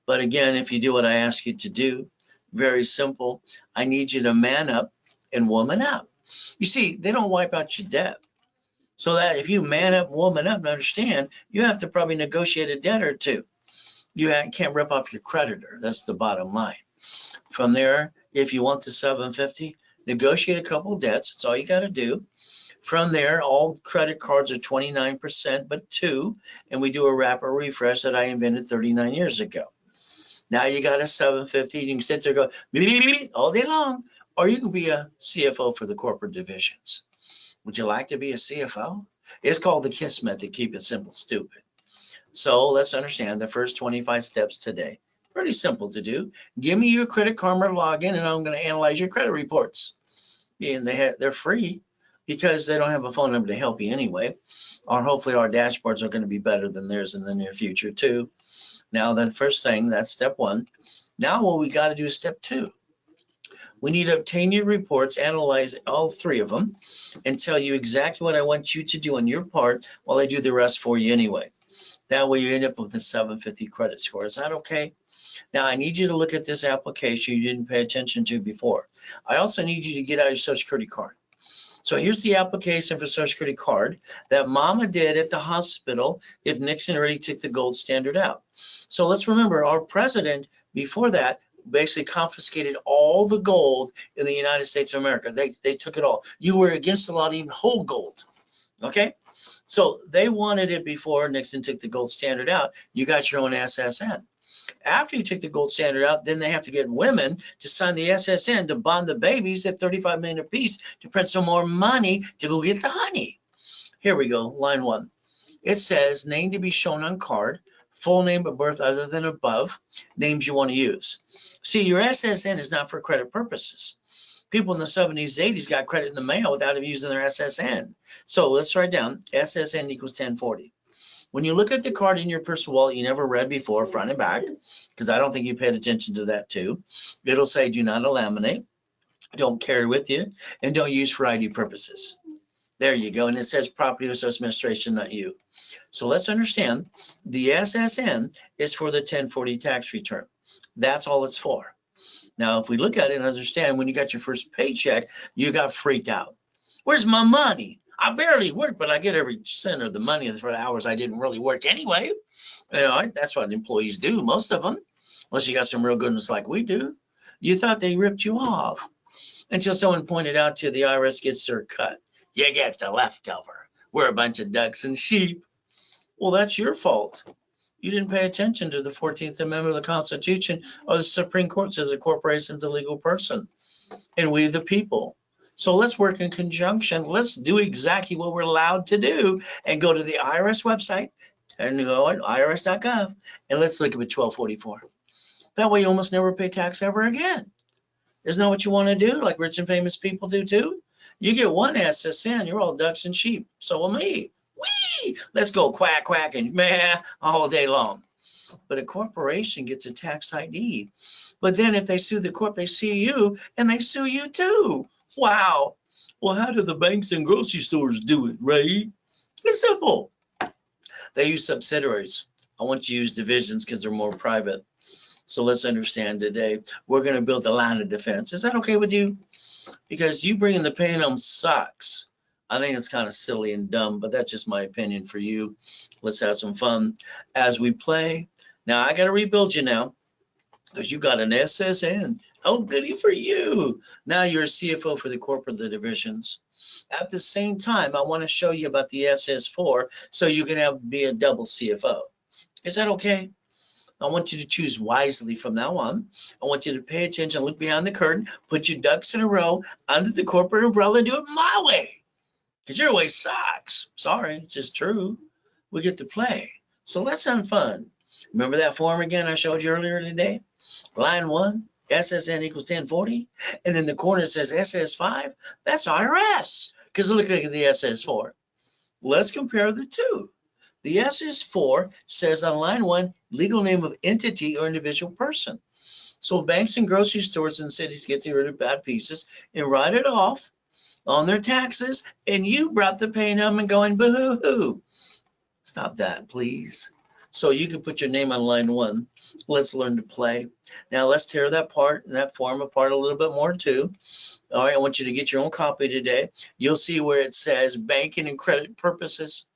But again, if you do what I ask you to do, very simple, I need you to man up and woman up. You see, they don't wipe out your debt. So that if you man up, woman up, and understand, you have to probably negotiate a debt or two. You can't rip off your creditor. That's the bottom line. From there, if you want the 750, negotiate a couple of debts. That's all you got to do. From there, all credit cards are 29%, but 2, and we do a wrapper refresh that I invented 39 years ago. Now you got a 750. You can sit there and go beep, beep, beep, all day long, or you can be a CFO for the corporate divisions. Would you like to be a CFO? It's called the KISS method. Keep it simple, stupid. So let's understand the first 25 steps today. Pretty simple to do. Give me your Credit Karma login, and I'm going to analyze your credit reports. And they're free because they don't have a phone number to help you anyway. Or hopefully our dashboards are going to be better than theirs in the near future too. Now the first thing, that's step 1. Now what we got to do is step 2. We need to obtain your reports, analyze all 3 of them, and tell you exactly what I want you to do on your part while I do the rest for you anyway. That way you end up with a 750 credit score. Is that okay? Now I need you to look at this application you didn't pay attention to before. I also need you to get out your Social Security card. So here's the application for Social Security card that Mama did at the hospital if Nixon already took the gold standard out. So let's remember, our president before that basically confiscated all the gold in the United States of America. They took it all. You were against the law to even hold gold. Okay? So they wanted it before Nixon took the gold standard out. You got your own SSN. After you took the gold standard out, then they have to get women to sign the SSN to bond the babies at $35 million apiece to print some more money to go get the honey. Here we go, line 1. It says name to be shown on card, full name of birth other than above, names you want to use. See, your SSN is not for credit purposes. People in the 70s, 80s got credit in the mail without even using their SSN. So let's write down SSN equals 1040. When you look at the card in your personal wallet you never read before, front and back, because I don't think you paid attention to that too, it'll say do not laminate, don't carry with you, and don't use for ID purposes. There you go. And it says Property Resource Administration, not you. So let's understand the SSN is for the 1040 tax return. That's all it's for. Now, if we look at it and understand, when you got your first paycheck, you got freaked out. Where's my money? I barely work, but I get every cent of the money for the hours I didn't really work anyway. You know, that's what employees do, most of them, unless you got some real goodness like we do. You thought they ripped you off until someone pointed out to you the IRS gets their cut. You get the leftover. We're a bunch of ducks and sheep. Well, that's your fault. You didn't pay attention to the 14th Amendment of the Constitution, or the Supreme Court says a corporation is a legal person, and we the people. So let's work in conjunction. Let's do exactly what we're allowed to do and go to the IRS website and go at irs.gov and let's look at 1244. That way you almost never pay tax ever again. Isn't that what you want to do, like rich and famous people do too? You get one SSN, you're all ducks and sheep. So am me. Whee! Let's go quack, quack, and meh all day long. But a corporation gets a tax ID. But then if they sue the corp, they sue you, and they sue you too. Wow. Well, how do the banks and grocery stores do it, Ray? It's simple. They use subsidiaries. I want you to use divisions because they're more private. So let's understand today, we're going to build a line of defense. Is that okay with you? Because you bringing the pain home sucks. I think it's kind of silly and dumb, but that's just my opinion for you. Let's have some fun as we play. Now, I got to rebuild you now because you got an SSN. Oh, goody for you. Now you're a CFO for the corporate divisions. At the same time, I want to show you about the SS4 so you can be a double CFO. Is that okay? I want you to choose wisely from now on. I want you to pay attention, look behind the curtain, put your ducks in a row under the corporate umbrella, and do it my way. Because your way sucks. Sorry, it's just true. We get to play. So let's have fun. Remember that form again I showed you earlier today? Line 1, SSN equals 1040. And in the corner it says SS5. That's IRS. Because look at the SS4. Let's compare the two. The SS4 says on line 1, legal name of entity or individual person. So banks and grocery stores and cities get rid of bad pieces and write it off on their taxes, and you brought the pain home and going boo-hoo. Stop that, please. So you can put your name on line 1. Let's learn to play. Now let's tear that part and that form apart a little bit more too. All right, I want you to get your own copy today. You'll see where it says banking and credit purposes.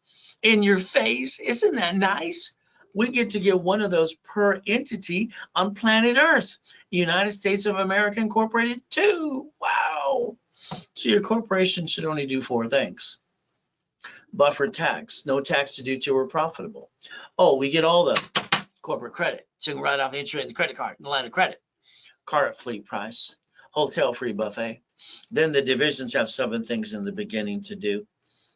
In your face. Isn't that nice? We get to get one of those per entity on planet Earth. United States of America Incorporated too. Wow. So your corporation should only do 4 things. Buffer tax. No tax to do till we're profitable. Oh, we get all the corporate credit. So you can write off the interest in the credit card, the line of credit. Car at fleet price. Hotel free buffet. Then the divisions have 7 things in the beginning to do.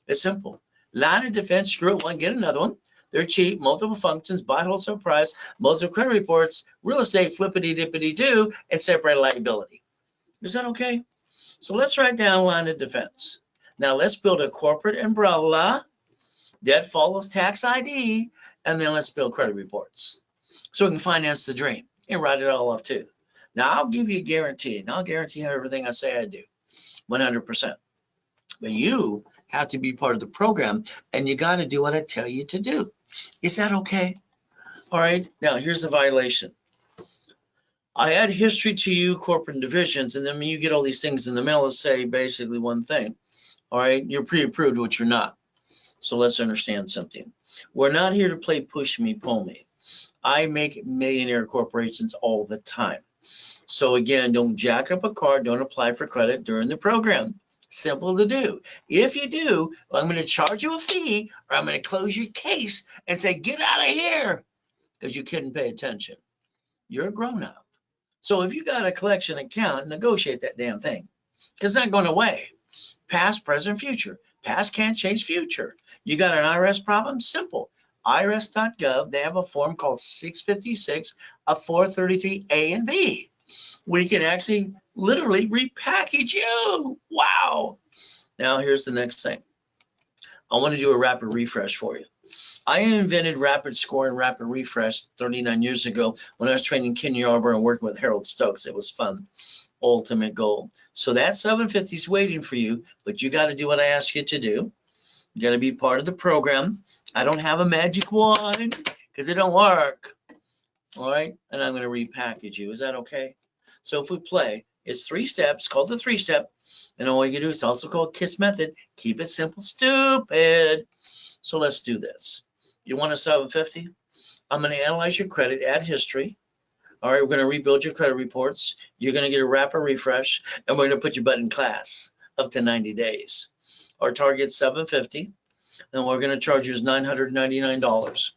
It's simple. Line of defense, screw it one, get another one. They're cheap, multiple functions, buy wholesale price, multiple credit reports, real estate, flippity-dippity-do, and separate liability. Is that okay? So let's write down line of defense. Now let's build a corporate umbrella. Debt follows tax ID, and then let's build credit reports. So we can finance the dream and write it all off too. Now I'll give you a guarantee, and I'll guarantee everything I say I do, 100%. But you have to be part of the program, and you got to do what I tell you to do. Is that okay? All right. Now, here's the violation. I add history to you, corporate divisions, and then when you get all these things in the mail, let's say basically one thing. All right. You're pre-approved, which you're not. So let's understand something. We're not here to play push me, pull me. I make millionaire corporations all the time. So again, don't jack up a card. Don't apply for credit during the program. Simple to do. If you do, I'm going to charge you a fee, or I'm going to close your case and say, get out of here, because you couldn't pay attention. You're a grown-up. So if you got a collection account, negotiate that damn thing, because it's not going away. Past, present, future. Past can't change future. You got an IRS problem? Simple. IRS.gov, they have a form called 656 of 433A and B. We can actually literally repackage you. Wow. Now here's the next thing. I want to do a rapid refresh for you. I invented rapid score and rapid refresh 39 years ago when I was training Ken Yarber and working with Harold Stokes. It was fun. Ultimate goal. So that 750 is waiting for you, but you got to do what I ask you to do. You got to be part of the program. I don't have a magic wand because it don't work. All right. And I'm going to repackage you. Is that okay? So if we play, it's 3 steps, called the 3-step. And all you do is also called KISS method. Keep it simple, stupid. So let's do this. You want a 750? I'm going to analyze your credit, add history. All right, we're going to rebuild your credit reports. You're going to get a rapid refresh, and we're going to put your butt in class up to 90 days. Our target's 750, and we're going to charge you $999.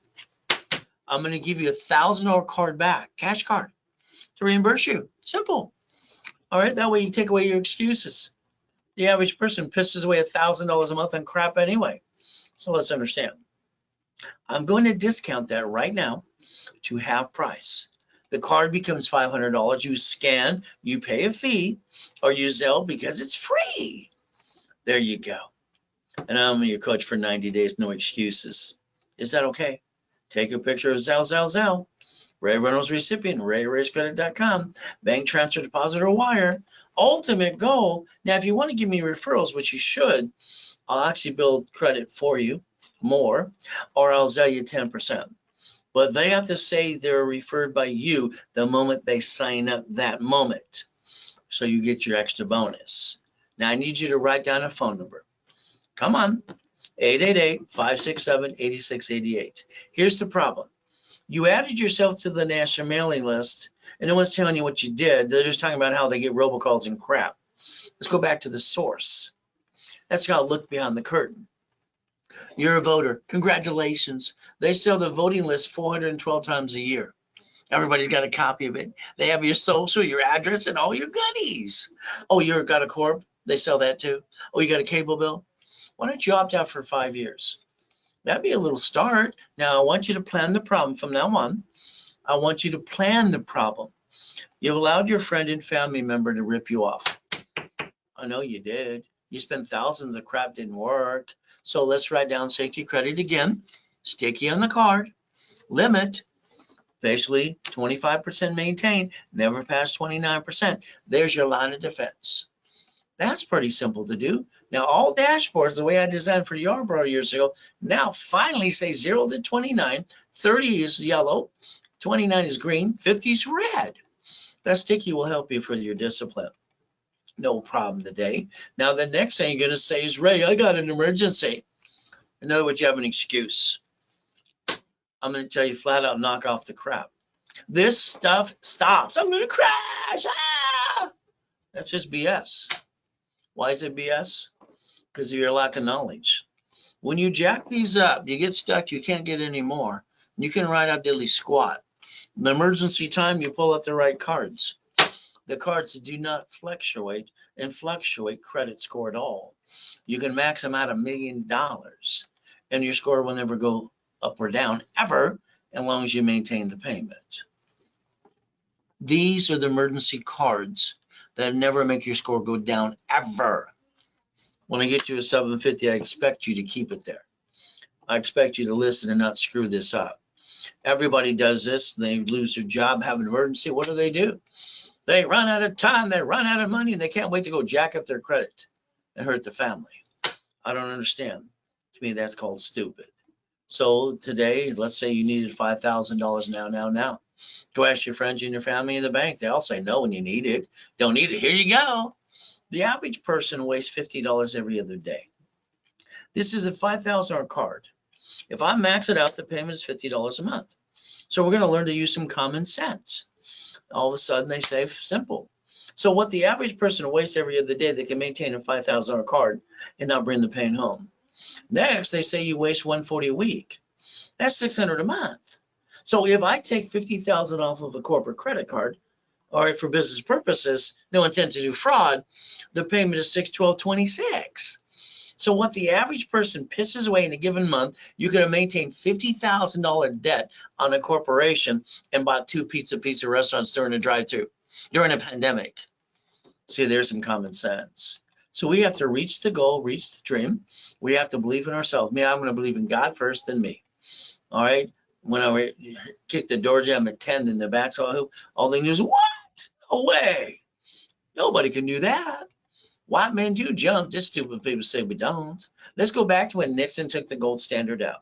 I'm going to give you $1,000 card back, cash card, to reimburse you. Simple. All right, that way you take away your excuses. The average person pisses away $1,000 a month on crap anyway. So let's understand. I'm going to discount that right now to half price. The card becomes $500. You scan, you pay a fee, or you Zelle because it's free. There you go. And I'm your coach for 90 days, no excuses. Is that okay? Take a picture of Zelle. Ray Reynolds recipient, RayRaceCredit.com, bank transfer, deposit, or wire. Ultimate goal. Now, if you want to give me referrals, which you should, I'll actually build credit for you more, or I'll sell you 10%. But they have to say they're referred by you the moment they sign up that moment. So you get your extra bonus. Now, I need you to write down a phone number. Come on, 888-567-8688. Here's the problem. You added yourself to the national mailing list, and no one's telling you what you did. They're just talking about how they get robocalls and crap. Let's go back to the source. That's got to look behind the curtain. You're a voter. Congratulations. They sell the voting list 412 times a year. Everybody's got a copy of it. They have your social, your address, and all your goodies. Oh, you've got a corp? They sell that too. Oh, you got a cable bill? Why don't you opt out for 5 years? That'd be a little start. Now, I want you to plan the problem from now on. I want you to plan the problem. You've allowed your friend and family member to rip you off. I know you did. You spent thousands of crap, didn't work. So let's write down safety credit again. Sticky on the card. Limit, basically 25% maintained, never past 29%. There's your line of defense. That's pretty simple to do. Now, all dashboards, the way I designed for Yarborough years ago, now finally say 0 to 29, 30 is yellow, 29 is green, 50 is red. That sticky will help you for your discipline. No problem today. Now, the next thing you're going to say is, Ray, I got an emergency. In other words, you have an excuse. I'm going to tell you flat out, knock off the crap. This stuff stops. I'm going to crash. Ah! That's just BS. Why is it BS? Because of your lack of knowledge. When you jack these up, you get stuck, you can't get any more. You can ride up diddly squat. The emergency time, you pull out the right cards. The cards do not fluctuate credit score at all. You can max them out $1 million, and your score will never go up or down ever, as long as you maintain the payment. These are the emergency cards that never make your score go down ever. When I get you a 750, I expect you to keep it there. I expect you to listen and not screw this up. Everybody does this. They lose their job, have an emergency. What do? They run out of time, they run out of money, and they can't wait to go jack up their credit and hurt the family. I don't understand. To me, that's called stupid. So today, let's say you needed $5,000 now. Go ask your friends and your family in the bank. They all say no when you need it. Don't need it. Here you go. The average person wastes $50 every other day. This is a $5,000 card. If I max it out, the payment is $50 a month. So we're going to learn to use some common sense. All of a sudden, they say simple. So what the average person wastes every other day, they can maintain a $5,000 card and not bring the pain home. Next, they say you waste $140 a week. That's $600 a month. So if I take $50,000 off of a corporate credit card, or for business purposes, no intent to do fraud, the payment is $612.26. So what the average person pisses away in a given month, you could have maintained $50,000 debt on a corporation and bought 2 pizza restaurants during a drive-through during a pandemic. See, there's some common sense. So we have to reach the goal, reach the dream. We have to believe in ourselves. I'm going to believe in God first, then me. All right. When I kick the door jam at 10 in the back, so all they knew is, what? No way. Nobody can do that. White men do jump. Just stupid people say we don't. Let's go back to when Nixon took the gold standard out.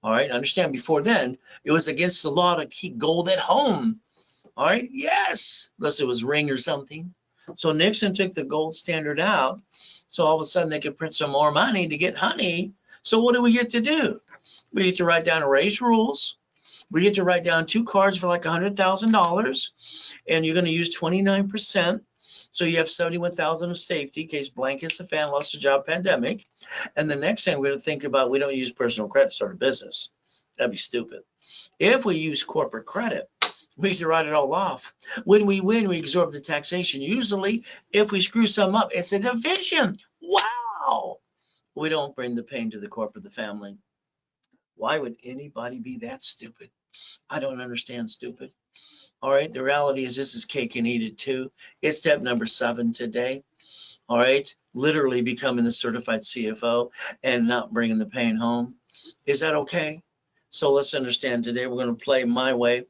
All right. Understand, before then, it was against the law to keep gold at home. All right. Yes. Unless it was ring or something. So Nixon took the gold standard out. So all of a sudden they could print some more money to get honey. So what do we get to do? We get to write down Ray's rules. We get to write down 2 cards for like $100,000, and you're going to use 29%. So you have $71,000 of safety in case blankets the fan, lost a job, pandemic. And the next thing we're going to think about, we don't use personal credit to start a business. That'd be stupid. If we use corporate credit, we can write it all off. When we win, we absorb the taxation. Usually, if we screw some up, it's a division. Wow. We don't bring the pain to the corporate, the family. Why would anybody be that stupid? I don't understand stupid. All right. The reality is this is cake and eat it too. It's step number 7 today. All right. Literally becoming the certified CFO and not bringing the pain home. Is that okay? So let's understand today we're going to play my way.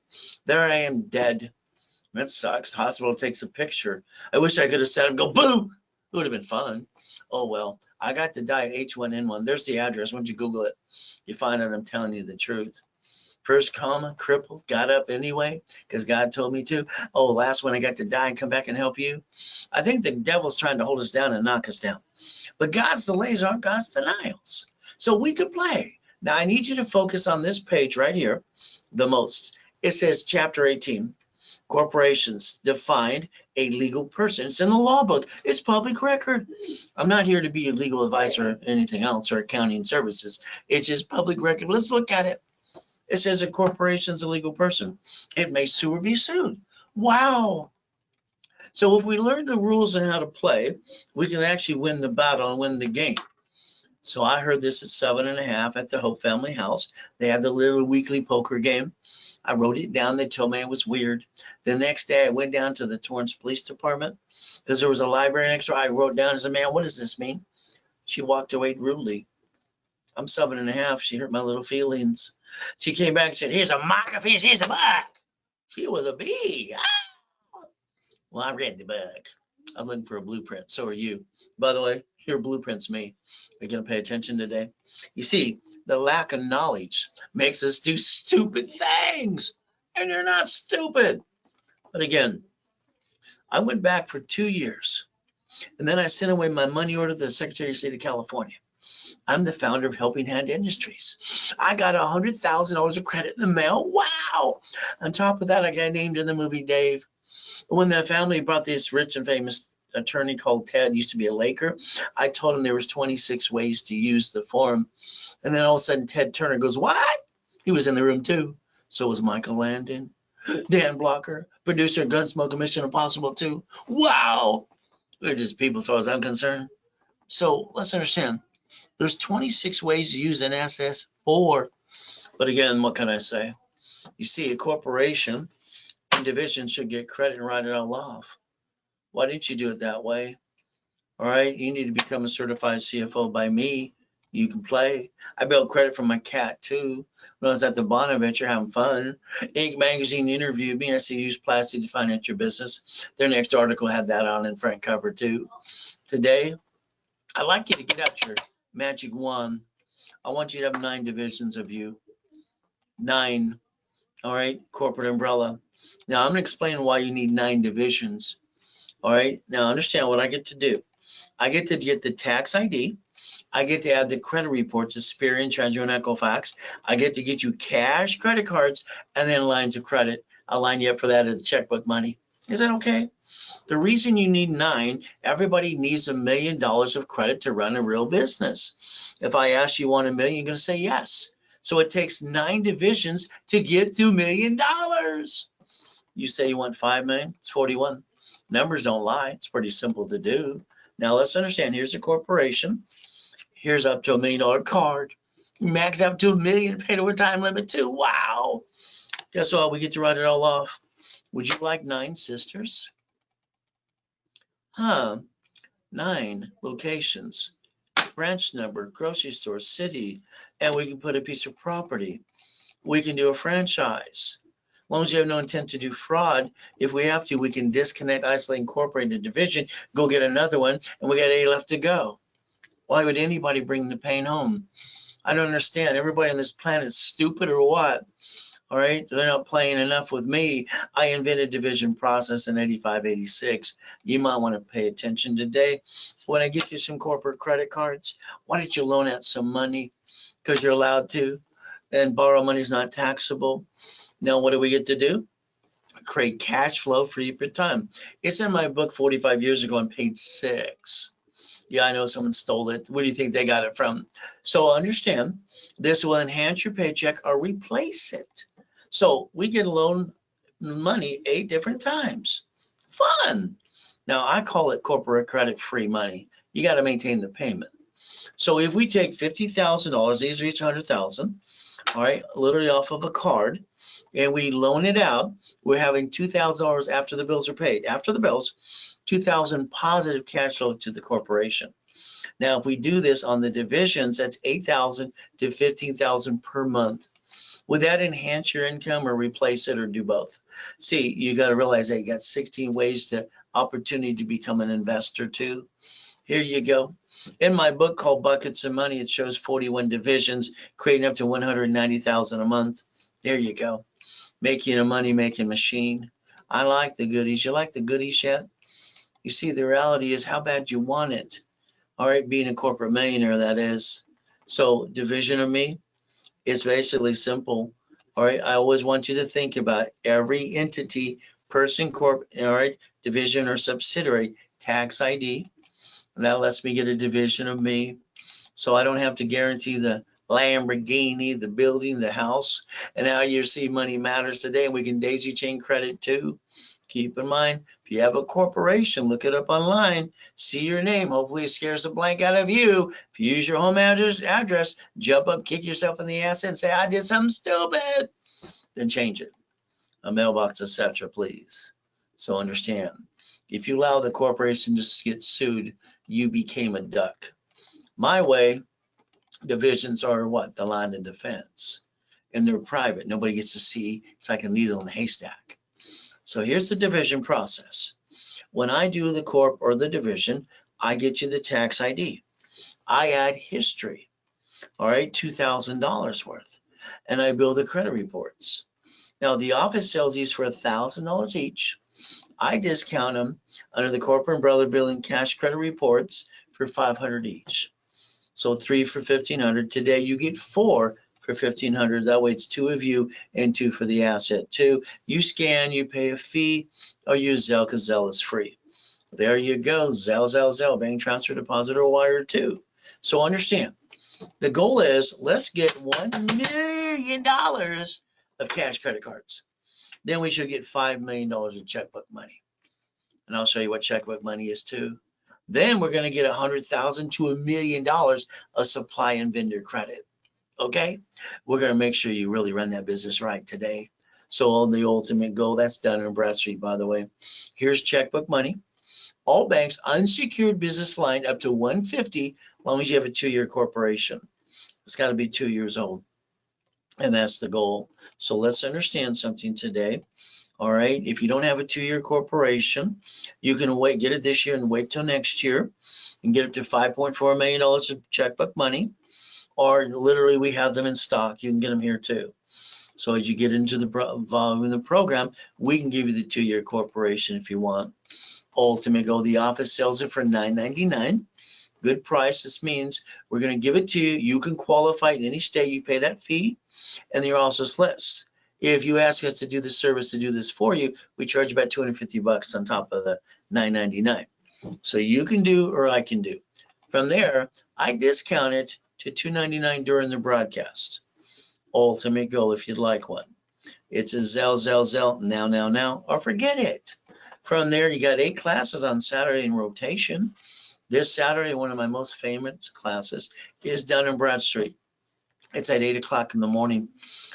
There I am dead. That sucks. Hospital takes a picture. I wish I could have said and go, boo. It would have been fun. Oh, well, I got to die at H1N1. There's the address. Once you Google it, you find out I'm telling you the truth. First coma, crippled, got up anyway, because God told me to. Oh, last one I got to die and come back and help you. I think the devil's trying to hold us down and knock us down. But God's delays aren't God's denials. So we could play. Now, I need you to focus on this page right here the most. It says chapter 18. Corporations defined a legal person. It's in the law book. It's public record. I'm not here to be a legal advisor or anything else or accounting services. It's just public record. Let's look at it. It says a corporation is a legal person. It may sue or be sued. Wow. So if we learn the rules and how to play, we can actually win the battle and win the game. So I heard this at 7.5 at the Hope Family House. They had the little weekly poker game. I wrote it down. They told me it was weird. The next day I went down to the Torrance Police Department because there was a library next door. I wrote down, I said, man, what does this mean? She walked away rudely. I'm 7.5. She hurt my little feelings. She came back and said, here's a microfiche, here's a buck. She was a bee. Ah! Well, I read the book. I'm looking for a blueprint. So are you. By the way, your blueprint's me. Are you going to pay attention today? You see, the lack of knowledge makes us do stupid things. And you're not stupid. But again, I went back for 2 years. And then I sent away my money order to the Secretary of State of California. I'm the founder of Helping Hand Industries. I got $100,000 of credit in the mail. Wow. On top of that, I got named in the movie Dave. When the family brought this rich and famous attorney called Ted, used to be a Laker, I told him there was 26 ways to use the form. And then all of a sudden, Ted Turner goes, what? He was in the room too. So was Michael Landon, Dan Blocker, producer of Gunsmoke, Mission Impossible 2. Wow. They're just people as far as I'm concerned. So let's understand. There's 26 ways to use an SS4. But again, what can I say? You see, a corporation and division should get credit and write it all off. Why didn't you do it that way? All right, you need to become a certified CFO by me. You can play. I built credit for my cat too. When I was at the Bonaventure having fun, Inc. magazine interviewed me. I said, use plastic to finance your business. Their next article had that on in front cover too. Today, I'd like you to get out your magic wand. I want you to have 9 divisions of you. 9. All right, corporate umbrella. Now I'm going to explain why you need 9 divisions. All right, now understand what I get to do. I get to get the tax ID. I get to add the credit reports, Experian, TransUnion, Equifax. I get to get you cash credit cards and then lines of credit. I'll line you up for that at the checkbook money. Is that okay? The reason you need 9, everybody needs $1 million of credit to run a real business. If I ask you want $1 million, you're going to say yes. So it takes 9 divisions to get to $1 million. You say you want 5 million, it's 41. Numbers don't lie. It's pretty simple to do. Now let's understand, here's a corporation. Here's up to $1 million card. Max out to $1 million, paid over time limit too. Wow. Guess what? We get to write it all off. Would you like 9 sisters? 9 locations, branch number, grocery store, city, and we can put a piece of property. We can do a franchise. As long as you have no intent to do fraud, if we have to, we can disconnect, isolate, incorporate a division, go get another one, and we got 8 left to go. Why would anybody bring the pain home? I don't understand. Everybody on this planet is stupid or what? All right, they're not playing enough with me. I invented division process in 85, 86. You might want to pay attention today. When I get you some corporate credit cards, why don't you loan out some money? Because you're allowed to. And borrow money is not taxable. Now, what do we get to do? Create cash flow for your time. It's in my book 45 years ago on page 6. Yeah, I know someone stole it. Where do you think they got it from? So understand, this will enhance your paycheck or replace it. So we get loan money 8 different times. Fun. Now I call it corporate credit free money. You got to maintain the payment. So if we take $50,000, these are each 100,000, all right, literally off of a card, and we loan it out, we're having $2,000 after the bills are paid. After the bills, 2,000 positive cash flow to the corporation. Now, if we do this on the divisions, that's 8,000 to 15,000 per month. Would that enhance your income or replace it or do both? See, you got to realize that you got 16 ways to opportunity to become an investor too. Here you go. In my book called Buckets of Money, it shows 41 divisions, creating up to 190,000 a month. There you go. Making a money-making machine. I like the goodies. You like the goodies yet? You see, the reality is how bad you want it. All right, being a corporate millionaire, that is. So division of me, it's basically simple. All right, I always want you to think about every entity, person, corp, all right, division or subsidiary, tax ID. And that lets me get a division of me. So I don't have to guarantee the Lamborghini, the building, the house. And now you see money matters today, and we can daisy chain credit too. Keep in mind, if you have a corporation, look it up online, see your name. Hopefully it scares the blank out of you. If you use your home address, jump up, kick yourself in the ass and say, I did something stupid. Then change it. A mailbox, etc., please. So understand, if you allow the corporation to get sued, you became a duck. My way, divisions are what? The line of defense. And they're private. Nobody gets to see. It's like a needle in a haystack. So here's the division process. When I do the corp or the division, I get you the tax ID. I add history, all right, $2,000 worth. And I build the credit reports. Now the office sells these for $1,000 each. I discount them under the corporate umbrella billing cash credit reports for $500 each. So 3 for $1,500. Today you get 4 for $1,500. That way it's 2 of you and 2 for the asset too. You scan, you pay a fee, or use Zelle because Zelle is free. There you go. Zelle, bank transfer, deposit, or wire too. So understand, the goal is let's get $1 million of cash credit cards. Then we should get $5 million of checkbook money. And I'll show you what checkbook money is too. Then we're going to get $100,000 to $1 million of supply and vendor credit. Okay? We're going to make sure you really run that business right today. So the ultimate goal, that's done in Bradstreet, by the way. Here's checkbook money. All banks, unsecured business line up to $150, as long as you have a 2-year corporation. It's got to be 2 years old. And that's the goal. So let's understand something today. All right. If you don't have a 2-year corporation, you can wait, get it this year and wait till next year and get up to $5.4 million of checkbook money. Or literally, we have them in stock. You can get them here too. So as you get into the volume of the program, we can give you the 2-year corporation if you want. Ultimate goal, the office sells it for $9.99. Good price. This means we're going to give it to you. You can qualify in any state. You pay that fee, and you're also lists. If you ask us to do the service to do this for you, we charge about $250 on top of the $9.99. So you can do or I can do. From there, I discount it to $2.99 during the broadcast. Ultimate goal if you'd like one. It's a Zelle, now, or forget it. From there, you got 8 classes on Saturday in rotation. This Saturday, one of my most famous classes is done in Bradstreet. It's at 8 o'clock in the morning.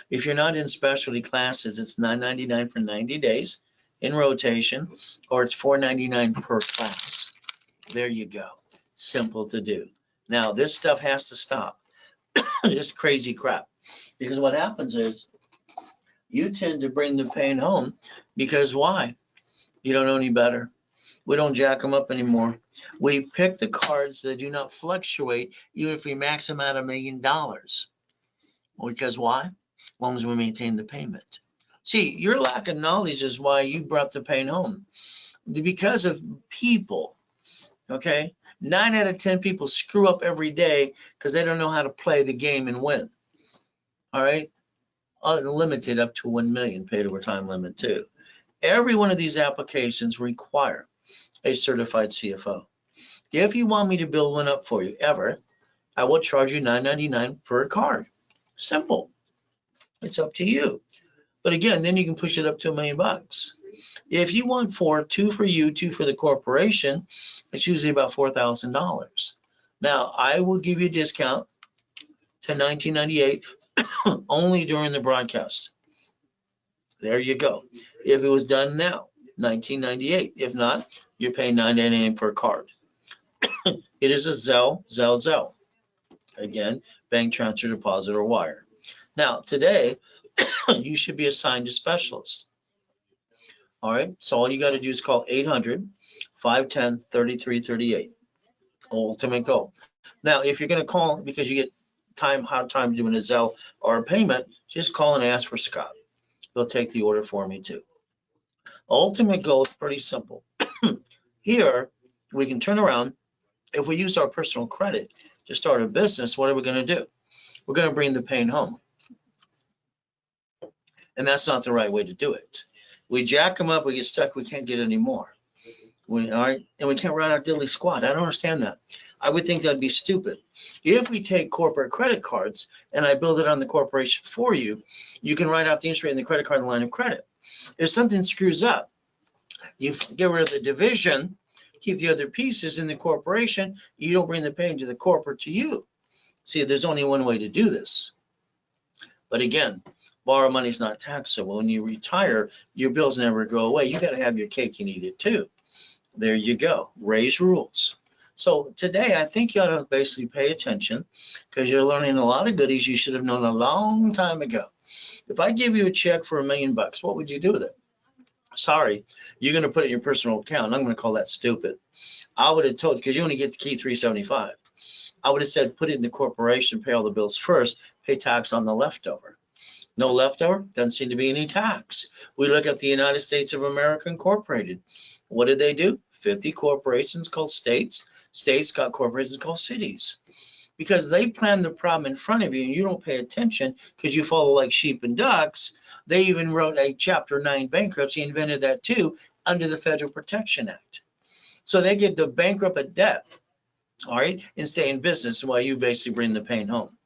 If you're not in specialty classes, it's $9.99 for 90 days in rotation, or it's $4.99 per class. There you go. Simple to do. Now, this stuff has to stop. Just crazy crap. Because what happens is you tend to bring the pain home because why? You don't know any better. We don't jack them up anymore. We pick the cards that do not fluctuate even if we max them out $1 million. Because why? As long as we maintain the payment. See, your lack of knowledge is why you brought the pain home. Because of people, okay? 9 out of 10 people screw up every day because they don't know how to play the game and win. All right? Unlimited up to 1 million, paid over time limit too. Every one of these applications require a certified CFO. If you want me to build one up for you ever, I will charge you $9.99 per card. Simple. It's up to you. But again, then you can push it up to $1 million. If you want four, two for you, two for the corporation, it's usually about $4,000. Now, I will give you a discount to $19.98 only during the broadcast. There you go. If it was done now, $19.98. If not, you're paying $9.99 per card. It is a Zelle. Again, bank transfer, deposit, or wire. Now, today, you should be assigned a specialist. All right, so all you got to do is call 800-510-3338. Ultimate goal. Now, if you're going to call because you get hard time doing a Zelle or a payment, just call and ask for Scott. He'll take the order for me too. Ultimate goal is pretty simple. Here, we can turn around. If we use our personal credit to start a business, what are we going to do? We're going to bring the pain home. And that's not the right way to do it. We jack them up, we get stuck, we can't get any more. All right, and we can't write our diddly squat. I don't understand that. I would think that'd be stupid. If we take corporate credit cards and I build it on the corporation for you, you can write off the interest rate in the credit card and line of credit. If something screws up, you get rid of the division, keep the other pieces in the corporation, you don't bring the pain to the corporate to you. See, there's only one way to do this. But again, borrow money is not taxable. When you retire, your bills never go away. You got to have your cake and eat it too. There you go. Ray's rules. So today, I think you ought to basically pay attention because you're learning a lot of goodies you should have known a long time ago. If I give you a check for $1 million, what would you do with it? Sorry, you're going to put it in your personal account. I'm going to call that stupid. I would have told, because you only get the key $375. I would have said, put it in the corporation, pay all the bills first, pay tax on the leftover. No leftover, doesn't seem to be any tax. We look at the United States of America Incorporated. What did they do? 50 corporations called states. States got corporations called cities. Because they plan the problem in front of you and you don't pay attention because you follow like sheep and ducks. They even wrote a Chapter 9 bankruptcy, invented that too, under the Federal Protection Act. So they get to bankrupt a debt, all right, and stay in business while you basically bring the pain home.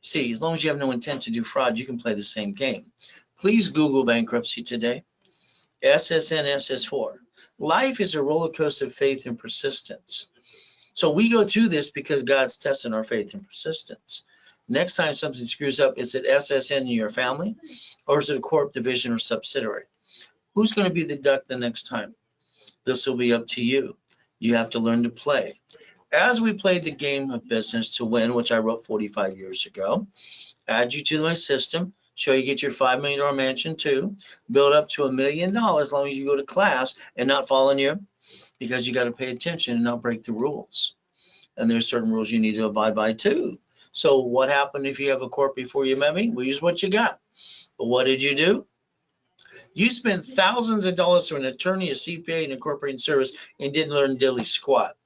See, as long as you have no intent to do fraud, you can play the same game. Please Google bankruptcy today. SSN SS4. Life is a roller coaster of faith and persistence. So we go through this because God's testing our faith and persistence. Next time something screws up, is it SSN in your family or is it a corp division or subsidiary? Who's going to be the duck the next time? This will be up to you. You have to learn to play. As we played the game of business to win, which I wrote 45 years ago, add you to my system, show you get your $5 million mansion too, build up to $1 million as long as you go to class and not fall in you, because you got to pay attention and not break the rules. And there's certain rules you need to abide by too. So what happened if you have a corp before you met me? Well, use what you got. But what did you do? You spent thousands of dollars for an attorney, a CPA, and a corporate service and didn't learn diddly squat.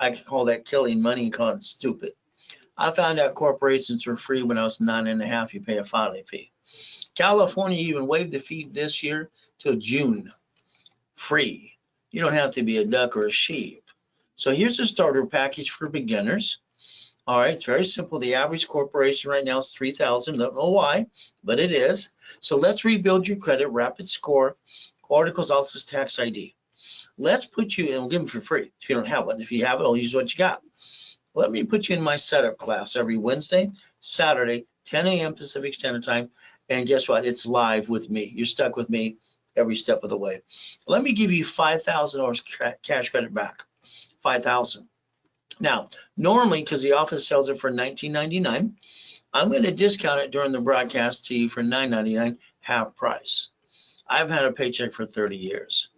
I could call that killing money and call it stupid. I found out corporations were free when I was 9.5. You pay a filing fee. California even waived the fee this year till June. Free. You don't have to be a duck or a sheep. So here's a starter package for beginners. All right, it's very simple. The average corporation right now is $3,000. Don't know why, but it is. So let's rebuild your credit, rapid score, articles, also tax ID. Let's put you, and we'll give them for free if you don't have one. If you have it, I'll use what you got. Let me put you in my setup class every Wednesday, Saturday, 10 a.m. Pacific Standard Time. And guess what? It's live with me. You're stuck with me every step of the way. Let me give you $5,000 cash credit back. $5,000. Now, normally, because the office sells it for $19.99, I'm going to discount it during the broadcast to you for $9.99, half price. I've had a paycheck for 30 years.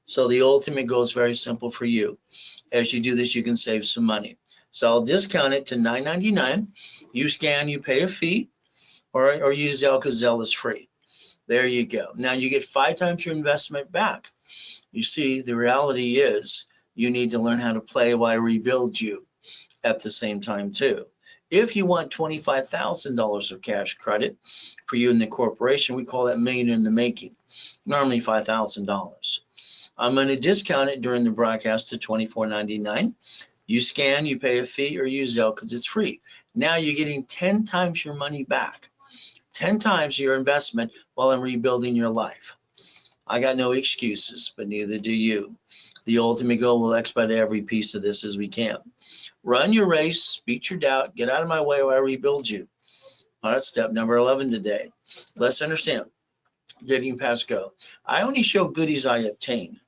So the ultimate goal is very simple for you. As you do this, you can save some money. So I'll discount it to $9.99. You scan, you pay a fee, or use Zelle because Zelle is free. There you go. Now you get 5 times your investment back. You see, the reality is you need to learn how to play while I rebuild you at the same time too. If you want $25,000 of cash credit for you in the corporation, we call that million in the making, normally $5,000. I'm going to discount it during the broadcast to $24.99. You scan, you pay a fee, or use Zelle because it's free. Now you're getting 10 times your money back, 10 times your investment while I'm rebuilding your life. I got no excuses, but neither do you. The ultimate goal will expedite every piece of this as we can. Run your race, beat your doubt, get out of my way while I rebuild you. All right, step number 11 today. Let's understand, getting past go. I only show goodies I obtain.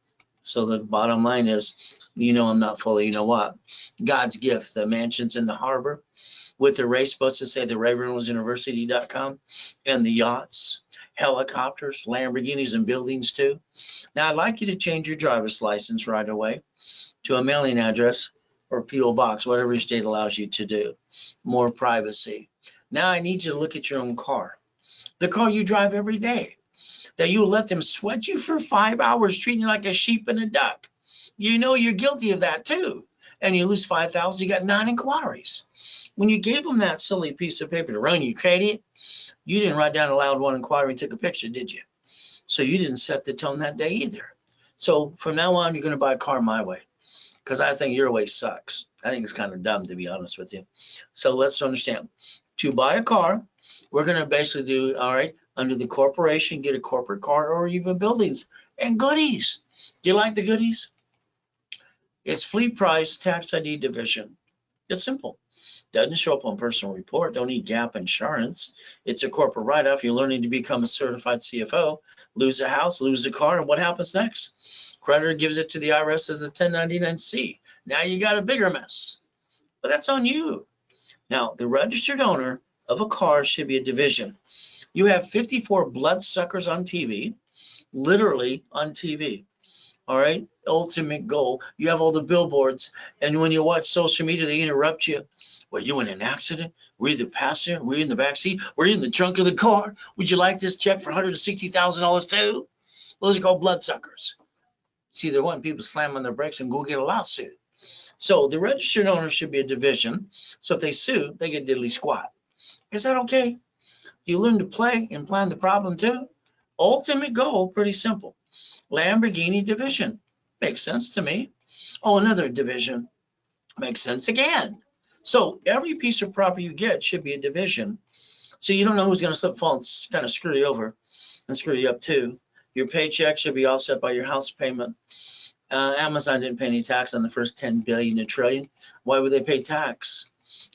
So the bottom line is, I'm not fully, God's gift, the mansions in the harbor with the race boats that say the Ray Reynolds University.com and the yachts, helicopters, Lamborghinis, and buildings too. Now, I'd like you to change your driver's license right away to a mailing address or P.O. box, whatever your state allows you to do. More privacy. Now I need you to look at your own car, the car you drive every day, that you let them sweat you for 5 hours, treating you like a sheep and a duck. You know you're guilty of that too. And you lose $5,000, you got 9 inquiries. When you gave them that silly piece of paper to run your credit, you didn't write down aloud 1 inquiry and took a picture, did you? So you didn't set the tone that day either. So from now on, you're going to buy a car my way, because I think your way sucks. I think it's kind of dumb, to be honest with you. So let's understand. To buy a car, we're going to basically do, all right, under the corporation, get a corporate car or even buildings and goodies. Do you like the goodies? It's fleet price, tax ID division. It's simple. Doesn't show up on personal report. Don't need gap insurance. It's a corporate write-off. You're learning to become a certified CFO. Lose a house, lose a car, and what happens next? Creditor gives it to the IRS as a 1099-C. Now you got a bigger mess. But that's on you. Now, the registered owner of a car should be a division. You have 54 bloodsuckers on TV, literally on TV. All right, ultimate goal. You have all the billboards, and when you watch social media, they interrupt you. Were you in an accident? Were you the passenger? Were you in the back seat? Were you in the trunk of the car? Would you like this check for $160,000 too? Those are called bloodsuckers. See, they're wanting people to slam on their brakes and go get a lawsuit. So the registered owner should be a division. So if they sue, they get diddly squat. Is that okay? You learn to play and plan the problem too. Ultimate goal, pretty simple. Lamborghini division. Makes sense to me. Oh, another division. Makes sense again. So every piece of property you get should be a division. So you don't know who's going to slip, fall, and kind of screw you over and screw you up too. Your paycheck should be offset by your house payment. Amazon didn't pay any tax on the first 10 billion and trillion. Why would they pay tax?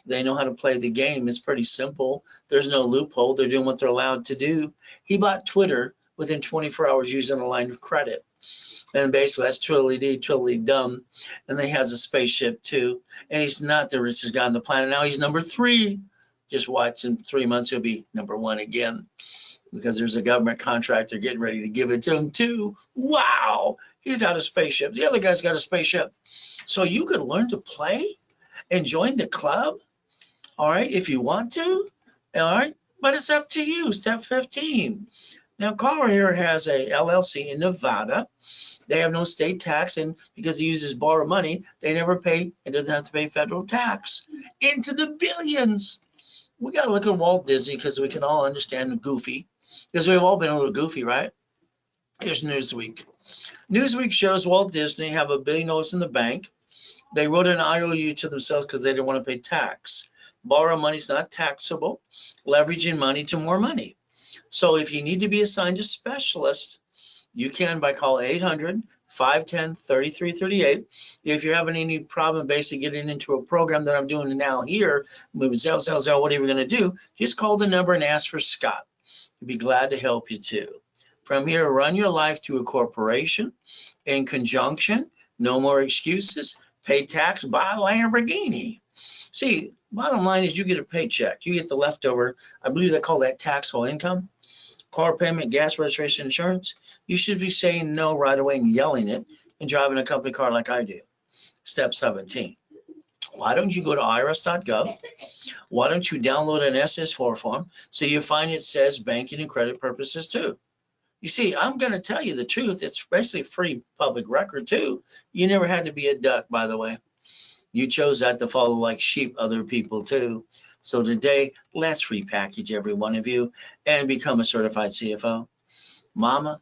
They know how to play the game. It's pretty simple. There's no loophole. They're doing what they're allowed to do. He bought Twitter within 24 hours using a line of credit. And basically that's totally dumb. And he has a spaceship too. And he's not the richest guy on the planet. Now he's number 3. Just watch, in 3 months he'll be number 1 again, because there's a government contractor getting ready to give it to him too. Wow, he's got a spaceship. The other guy's got a spaceship. So you could learn to play and join the club, all right, if you want to, all right, but it's up to you. Step 15. Now, Carl here has a LLC in Nevada. They have no state tax, and because he uses borrowed money, they never pay, and doesn't have to pay federal tax. Into the billions. We got to look at Walt Disney, because we can all understand the goofy, because we've all been a little goofy, right? Here's Newsweek. Newsweek shows Walt Disney have $1 billion in the bank. They wrote an IOU to themselves because they didn't want to pay tax. Borrow money is not taxable. Leveraging money to more money. So if you need to be assigned a specialist, you can by calling 800-510-3338. If you're having any problem basically getting into a program that I'm doing now here, moving Zell, whatever you're going to do, just call the number and ask for Scott. He'd be glad to help you too. From here, run your life to a corporation in conjunction. No more excuses. Pay tax, buy a Lamborghini. See, bottom line is you get a paycheck. You get the leftover. I believe they call that taxable income. Car payment, gas, registration, insurance. You should be saying no right away and yelling it and driving a company car like I do. Step 17. Why don't you go to irs.gov? Why don't you download an SS4 form so you find it says banking and credit purposes too? You see, I'm going to tell you the truth. It's basically free public record too. You never had to be a duck, by the way. You chose that to follow like sheep other people too. So today, let's repackage every one of you and become a certified CFO. Mama,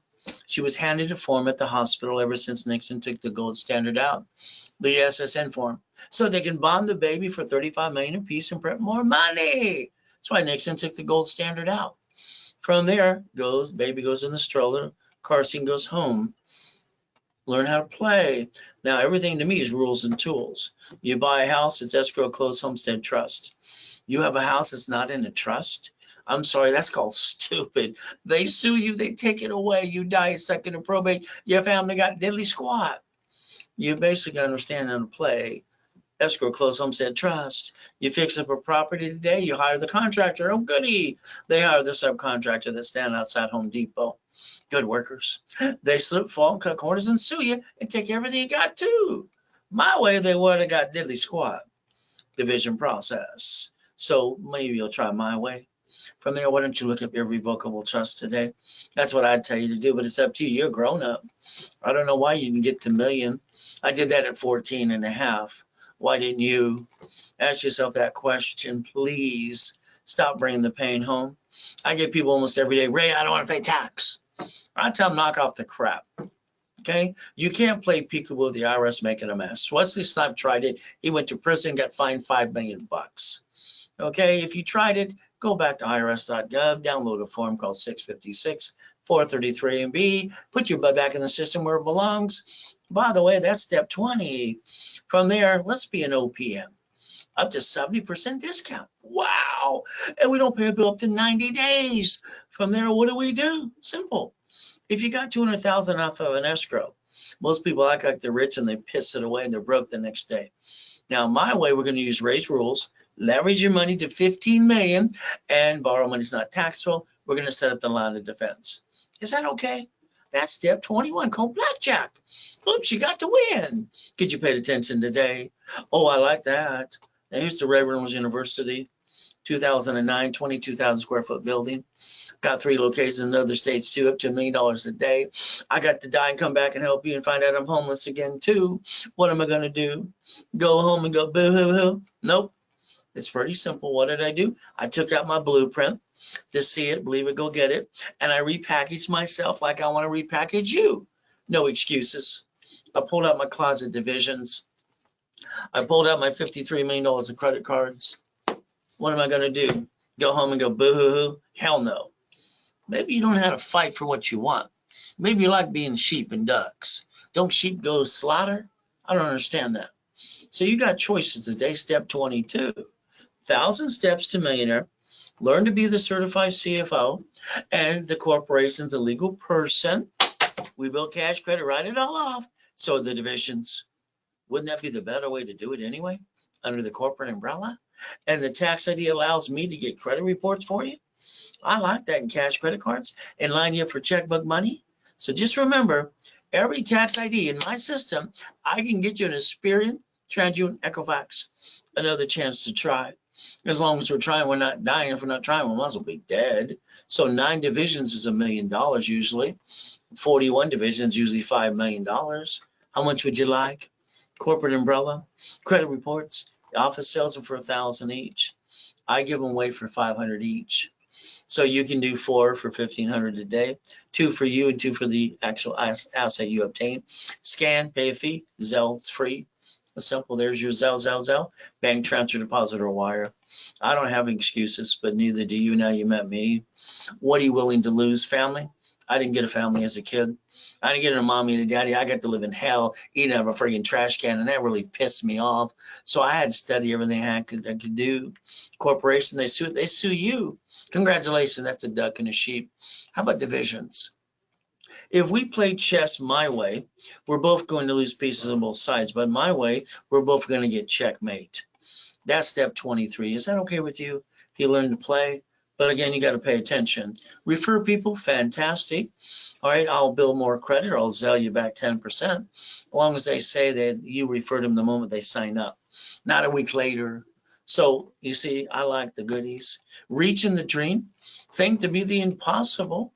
She was handed a form at the hospital ever since Nixon took the gold standard out, the SSN form, so they can bond the baby for $35 million apiece and print more money. That's why Nixon took the gold standard out. From there, baby goes in the stroller, car seat goes home. Learn how to play. Now, everything to me is rules and tools. You buy a house, it's escrow, closed, homestead, trust. You have a house that's not in a trust. I'm sorry, that's called stupid. They sue you, they take it away. You die, it's stuck in a probate. Your family got diddly squat. You basically understand how to play escrow, closed, homestead, trust. You fix up a property today, you hire the contractor. Oh, goody. They hire the subcontractor that's standing outside Home Depot. Good workers. They slip, fall, and cut corners and sue you and take everything you got too. My way, they would have got diddly squat. Division process. So maybe you'll try my way. From there, why don't you look up irrevocable trust today? That's what I'd tell you to do, but it's up to you. You're grown up. I don't know why you didn't get to million. I did that at 14 and a half. Why didn't you? Ask yourself that question, please. Stop bringing the pain home. I get people almost every day, Ray, I don't want to pay tax. I tell them, knock off the crap. Okay? You can't play peekaboo with the IRS making a mess. Wesley Snipes tried it. He went to prison, got fined $5 million. Okay? If you tried it, go back to irs.gov, download a form called 656 433B, put your butt back in the system where it belongs. By the way, that's step 20. From there, let's be an OPM. Up to 70% discount. Wow. And we don't pay a bill up to 90 days. From there, what do? Simple. If you got $200,000 off of an escrow, most people act like they're rich and they piss it away and they're broke the next day. Now, my way, we're going to use Ray's rules, leverage your money to $15 million, and borrow money is not taxable. We're going to set up the line of defense. Is that okay? That's step 21, called blackjack. Oops, you got to win. Because you paid attention today. Oh, I like that. Now, here's the Ray Reynolds University, 2009, 22,000 square foot building. Got 3 locations in other states too, up to $1 million a day. I got to die and come back and help you and find out I'm homeless again too. What am I going to do? Go home and go boo-hoo-hoo? Nope. It's pretty simple. What did I do? I took out my blueprint to see it, believe it, go get it. And I repackaged myself like I want to repackage you. No excuses. I pulled out my closet divisions. I pulled out my $53 million of credit cards. What am I going to do? Go home and go boo-hoo-hoo? Hell no. Maybe you don't know how to fight for what you want. Maybe you like being sheep and ducks. Don't sheep go to slaughter? I don't understand that. So you got choices today. Step 22. 1,000 steps to millionaire. Learn to be the certified CFO and the corporation's a legal person. We build cash credit, write it all off. So are the divisions. Wouldn't that be the better way to do it anyway? Under the corporate umbrella? And the tax ID allows me to get credit reports for you. I like that in cash credit cards and line you up for checkbook money. So just remember, every tax ID in my system, I can get you an Experian, TransUnion, Equifax, another chance to try. As long as we're trying, we're not dying. If we're not trying, we might as well be dead. So 9 divisions is $1 million usually. 41 divisions, usually $5 million. How much would you like? Corporate umbrella, credit reports, office sales are for $1,000 each. I give them away for $500 each. So you can do 4 for $1,500 a day, 2 for you and 2 for the actual asset you obtain. Scan, pay a fee, Zelle, it's free. Simple. There's your Zelle, bank transfer, deposit, or wire. I don't have excuses, but neither do you. Now you met me. What are you willing to lose? Family? I didn't get a family as a kid. I didn't get a mommy and a daddy. I got to live in hell, eating out of a friggin' trash can, and that really pissed me off. So I had to study everything I could do. Corporation, they sue you. Congratulations, that's a duck and a sheep. How about divisions? If we play chess my way, we're both going to lose pieces on both sides. But my way, we're both going to get checkmate. That's step 23. Is that okay with you? If you learn to play? But again, you got to pay attention. Refer people, fantastic. All right, I'll build more credit or I'll Zelle you back 10%. As long as they say that you referred them the moment they sign up, not a week later. So you see, I like the goodies. Reaching the dream, think to be the impossible.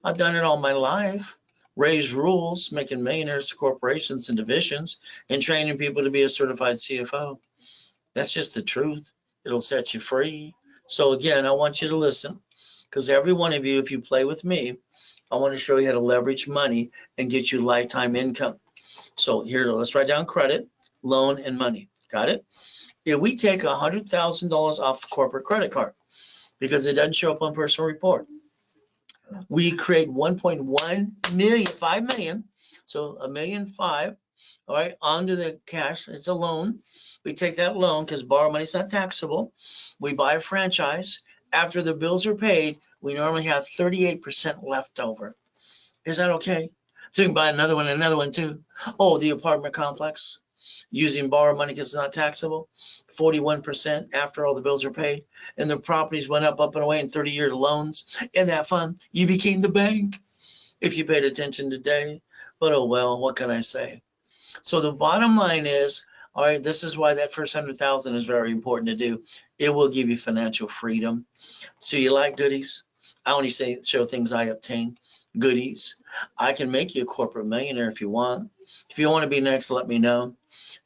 I've done it all my life. Raise rules, making millionaires to corporations and divisions, and training people to be a certified CFO. That's just the truth. It'll set you free. So again, I want you to listen. because every one of you, if you play with me, I want to show you how to leverage money and get you lifetime income. So here, let's write down credit, loan, and money. Got it? If we take $100,000 off the corporate credit card because it doesn't show up on personal report, we create 1.1 million, 5 million, so $1.5 million, all right, onto the cash. It's a loan. We take that loan because borrow money is not taxable. We buy a franchise. After the bills are paid, we normally have 38% left over. Is that okay? So you can buy another one too. Oh, the apartment complex, using borrowed money because it's not taxable, 41% after all the bills are paid, and the properties went up and away in 30-year loans. In that fund, you became the bank if you paid attention today. But oh well, what can I say? So the bottom line is, all right, this is why that first 100,000 is very important to do. It will give you financial freedom. So you like goodies? I only show things I obtain. Goodies. I can make you a corporate millionaire if you want. If you want to be next, let me know.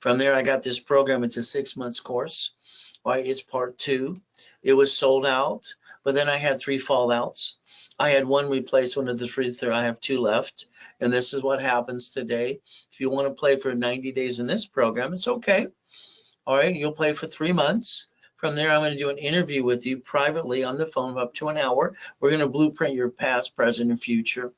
From there, I got this program. It's a 6-month course. Right? It's part 2. It was sold out, but then I had 3 fallouts. I had 1 replaced, one of the 3. I have 2 left. And this is what happens today. If you want to play for 90 days in this program, it's okay. All right, you'll play for 3 months. From there, I'm going to do an interview with you privately on the phone of up to an hour. We're going to blueprint your past, present, and future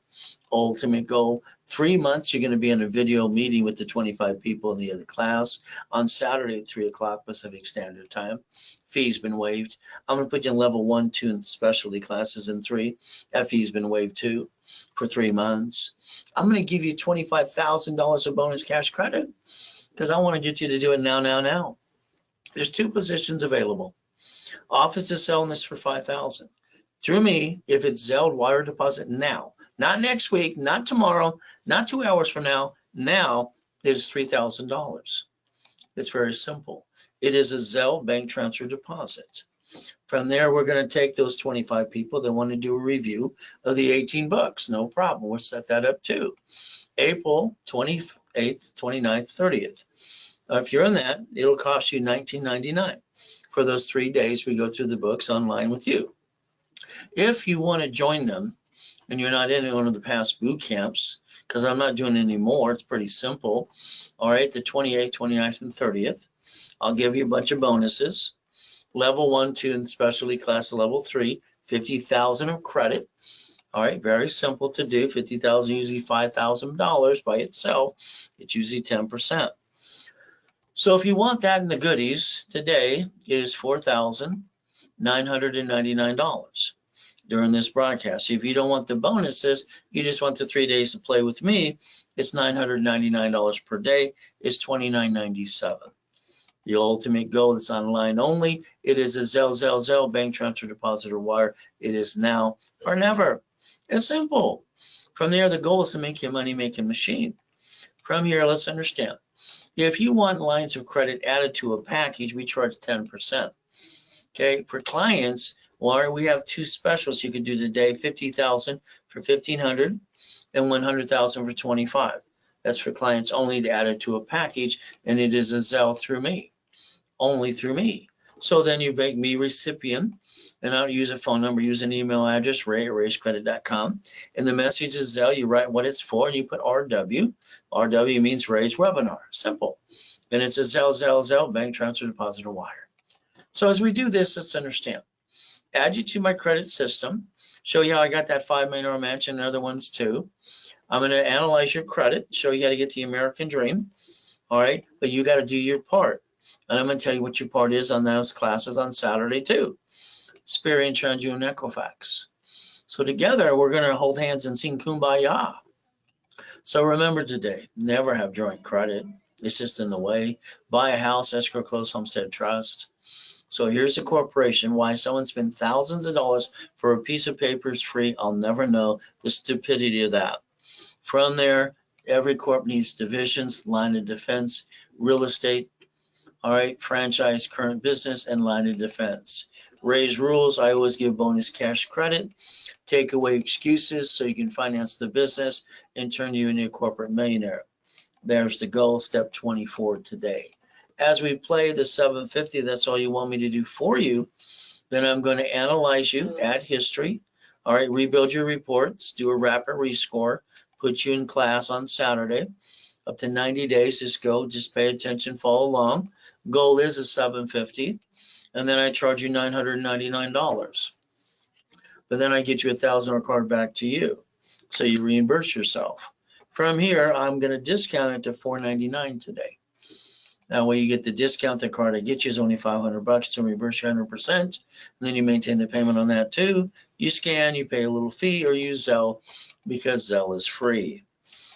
ultimate goal. 3 months, you're going to be in a video meeting with the 25 people in the other class on Saturday at 3 o'clock Pacific Standard Time. Fee's been waived. I'm going to put you in level 1, 2, and specialty classes in 3. That fee's been waived too for 3 months. I'm going to give you $25,000 of bonus cash credit because I want to get you to do it now. There's 2 positions available. Office is selling this for $5,000. Through me, if it's Zelle wire deposit now, not next week, not tomorrow, not 2 hours from now, now it is $3,000. It's very simple. It is a Zelle bank transfer deposit. From there, we're going to take those 25 people that want to do a review of the 18 books. No problem. We'll set that up too. April 28th, 29th, 30th. If you're in that, it'll cost you $19.99. For those 3 days, we go through the books online with you. If you want to join them and you're not in one of the past boot camps, because I'm not doing any more, it's pretty simple. All right, the 28th, 29th, and 30th, I'll give you a bunch of bonuses. Level 1, 2, and specialty class level 3, 50,000 of credit. All right, very simple to do. 50,000 usually $5,000 by itself. It's usually 10%. So if you want that in the goodies, today it is $4,999 during this broadcast. If you don't want the bonuses, you just want the 3 days to play with me, it's $999 per day. It's $29.97. The ultimate goal is online only. It is a Zelle bank transfer deposit or wire. It is now or never. It's simple. From there, the goal is to make you a money-making machine. From here, let's understand. If you want lines of credit added to a package, we charge 10%. Okay, for clients, well, we have 2 specials you can do today: 50,000 for 1,500 and 100,000 for 25. That's for clients only to add it to a package, and it is a Zelle through me, only through me. So then you make me recipient, and I'll use a phone number, use an email address, ray@raycredit.com. And the message is Zelle. You write what it's for, and you put RW. RW means Ray's webinar. Simple. And it's a Zelle bank transfer deposit or wire. So as we do this, let's understand. Add you to my credit system. Show you how I got that $5 million mansion and other ones too. I'm going to analyze your credit, show you how to get the American dream. All right, but you got to do your part. And I'm going to tell you what your part is on those classes on Saturday too. Spirit, Tranju, and Equifax. So together, we're going to hold hands and sing Kumbaya. So remember today, never have joint credit. It's just in the way. Buy a house, escrow, close, homestead, trust. So here's a corporation. Why someone spent thousands of dollars for a piece of paper is free, I'll never know the stupidity of that. From there, every corp needs divisions, line of defense, real estate, all right, franchise, current business, and line of defense. Raise rules. I always give bonus cash credit. Take away excuses so you can finance the business and turn you into a corporate millionaire. There's the goal, step 24 today. As we play the 750, that's all you want me to do for you. Then I'm going to analyze you, add history. All right, rebuild your reports, do a rapid rescore, put you in class on Saturday. Up to 90 days, just pay attention, follow along. Goal is a $750, and then I charge you $999. But then I get you $1,000 card back to you, so you reimburse yourself. From here, I'm going to discount it to $499 today. That way you get the discount. The card I get you is only $500 to reimburse you 100%. And then you maintain the payment on that too. You scan, you pay a little fee, or use Zelle because Zelle is free.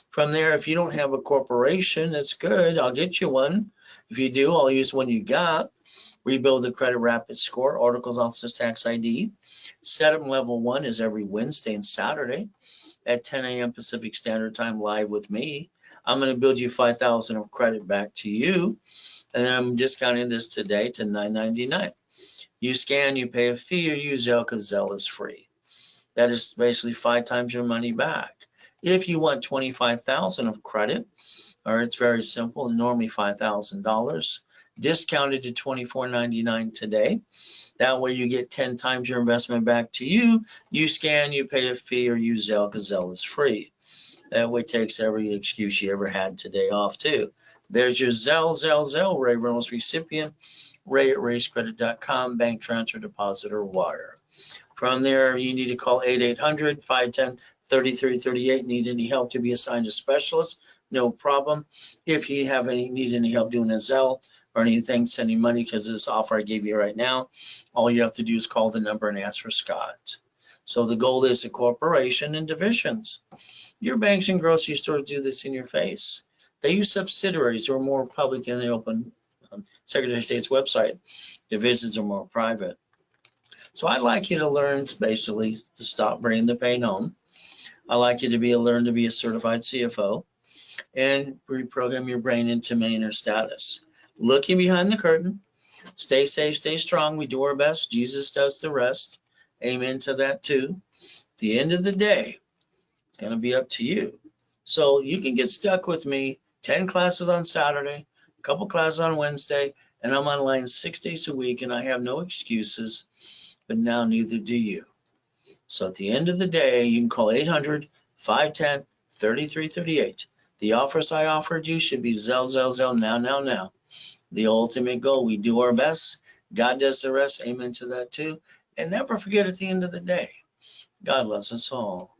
From there, if you don't have a corporation, that's good. I'll get you one. If you do, I'll use one you got. Rebuild the credit rapid score, articles, office tax ID. Setup level 1 is every Wednesday and Saturday at 10 a.m. Pacific Standard Time live with me. I'm going to build you 5,000 of credit back to you, and then I'm discounting this today to $999. You scan, you pay a fee, or use Zelle because Zelle is free. That is basically 5 times your money back. If you want 25,000 of credit, or it's very simple, normally $5,000, discounted to $24.99 today. That way you get 10 times your investment back to you. You scan, you pay a fee, or use Zelle because Zelle is free. That way takes every excuse you ever had today off too. There's your Zelle, Ray Reynolds recipient, ray@racecredit.com, bank transfer, deposit, or wire. From there, you need to call 800-510-3338. Need any help to be assigned a specialist? No problem. If you need any help doing a Zelle or anything, sending money because of this offer I gave you right now, all you have to do is call the number and ask for Scott. So the goal is a corporation and divisions. Your banks and grocery stores do this in your face. They use subsidiaries who are more public in the open Secretary of State's website. Divisions are more private. So I'd like you to learn basically to stop bringing the pain home. I'd like you to learn to be a certified CFO and reprogram your brain into millionaire status. Looking behind the curtain, stay safe, stay strong. We do our best. Jesus does the rest. Amen to that too. At the end of the day, it's going to be up to you. So you can get stuck with me. 10 classes on Saturday, a couple classes on Wednesday, and I'm online 6 days a week, and I have no excuses, but now neither do you. So at the end of the day, you can call 800-510-3338. The offers I offered you should be Zelle, now. The ultimate goal, we do our best. God does the rest. Amen to that too. And never forget at the end of the day, God loves us all.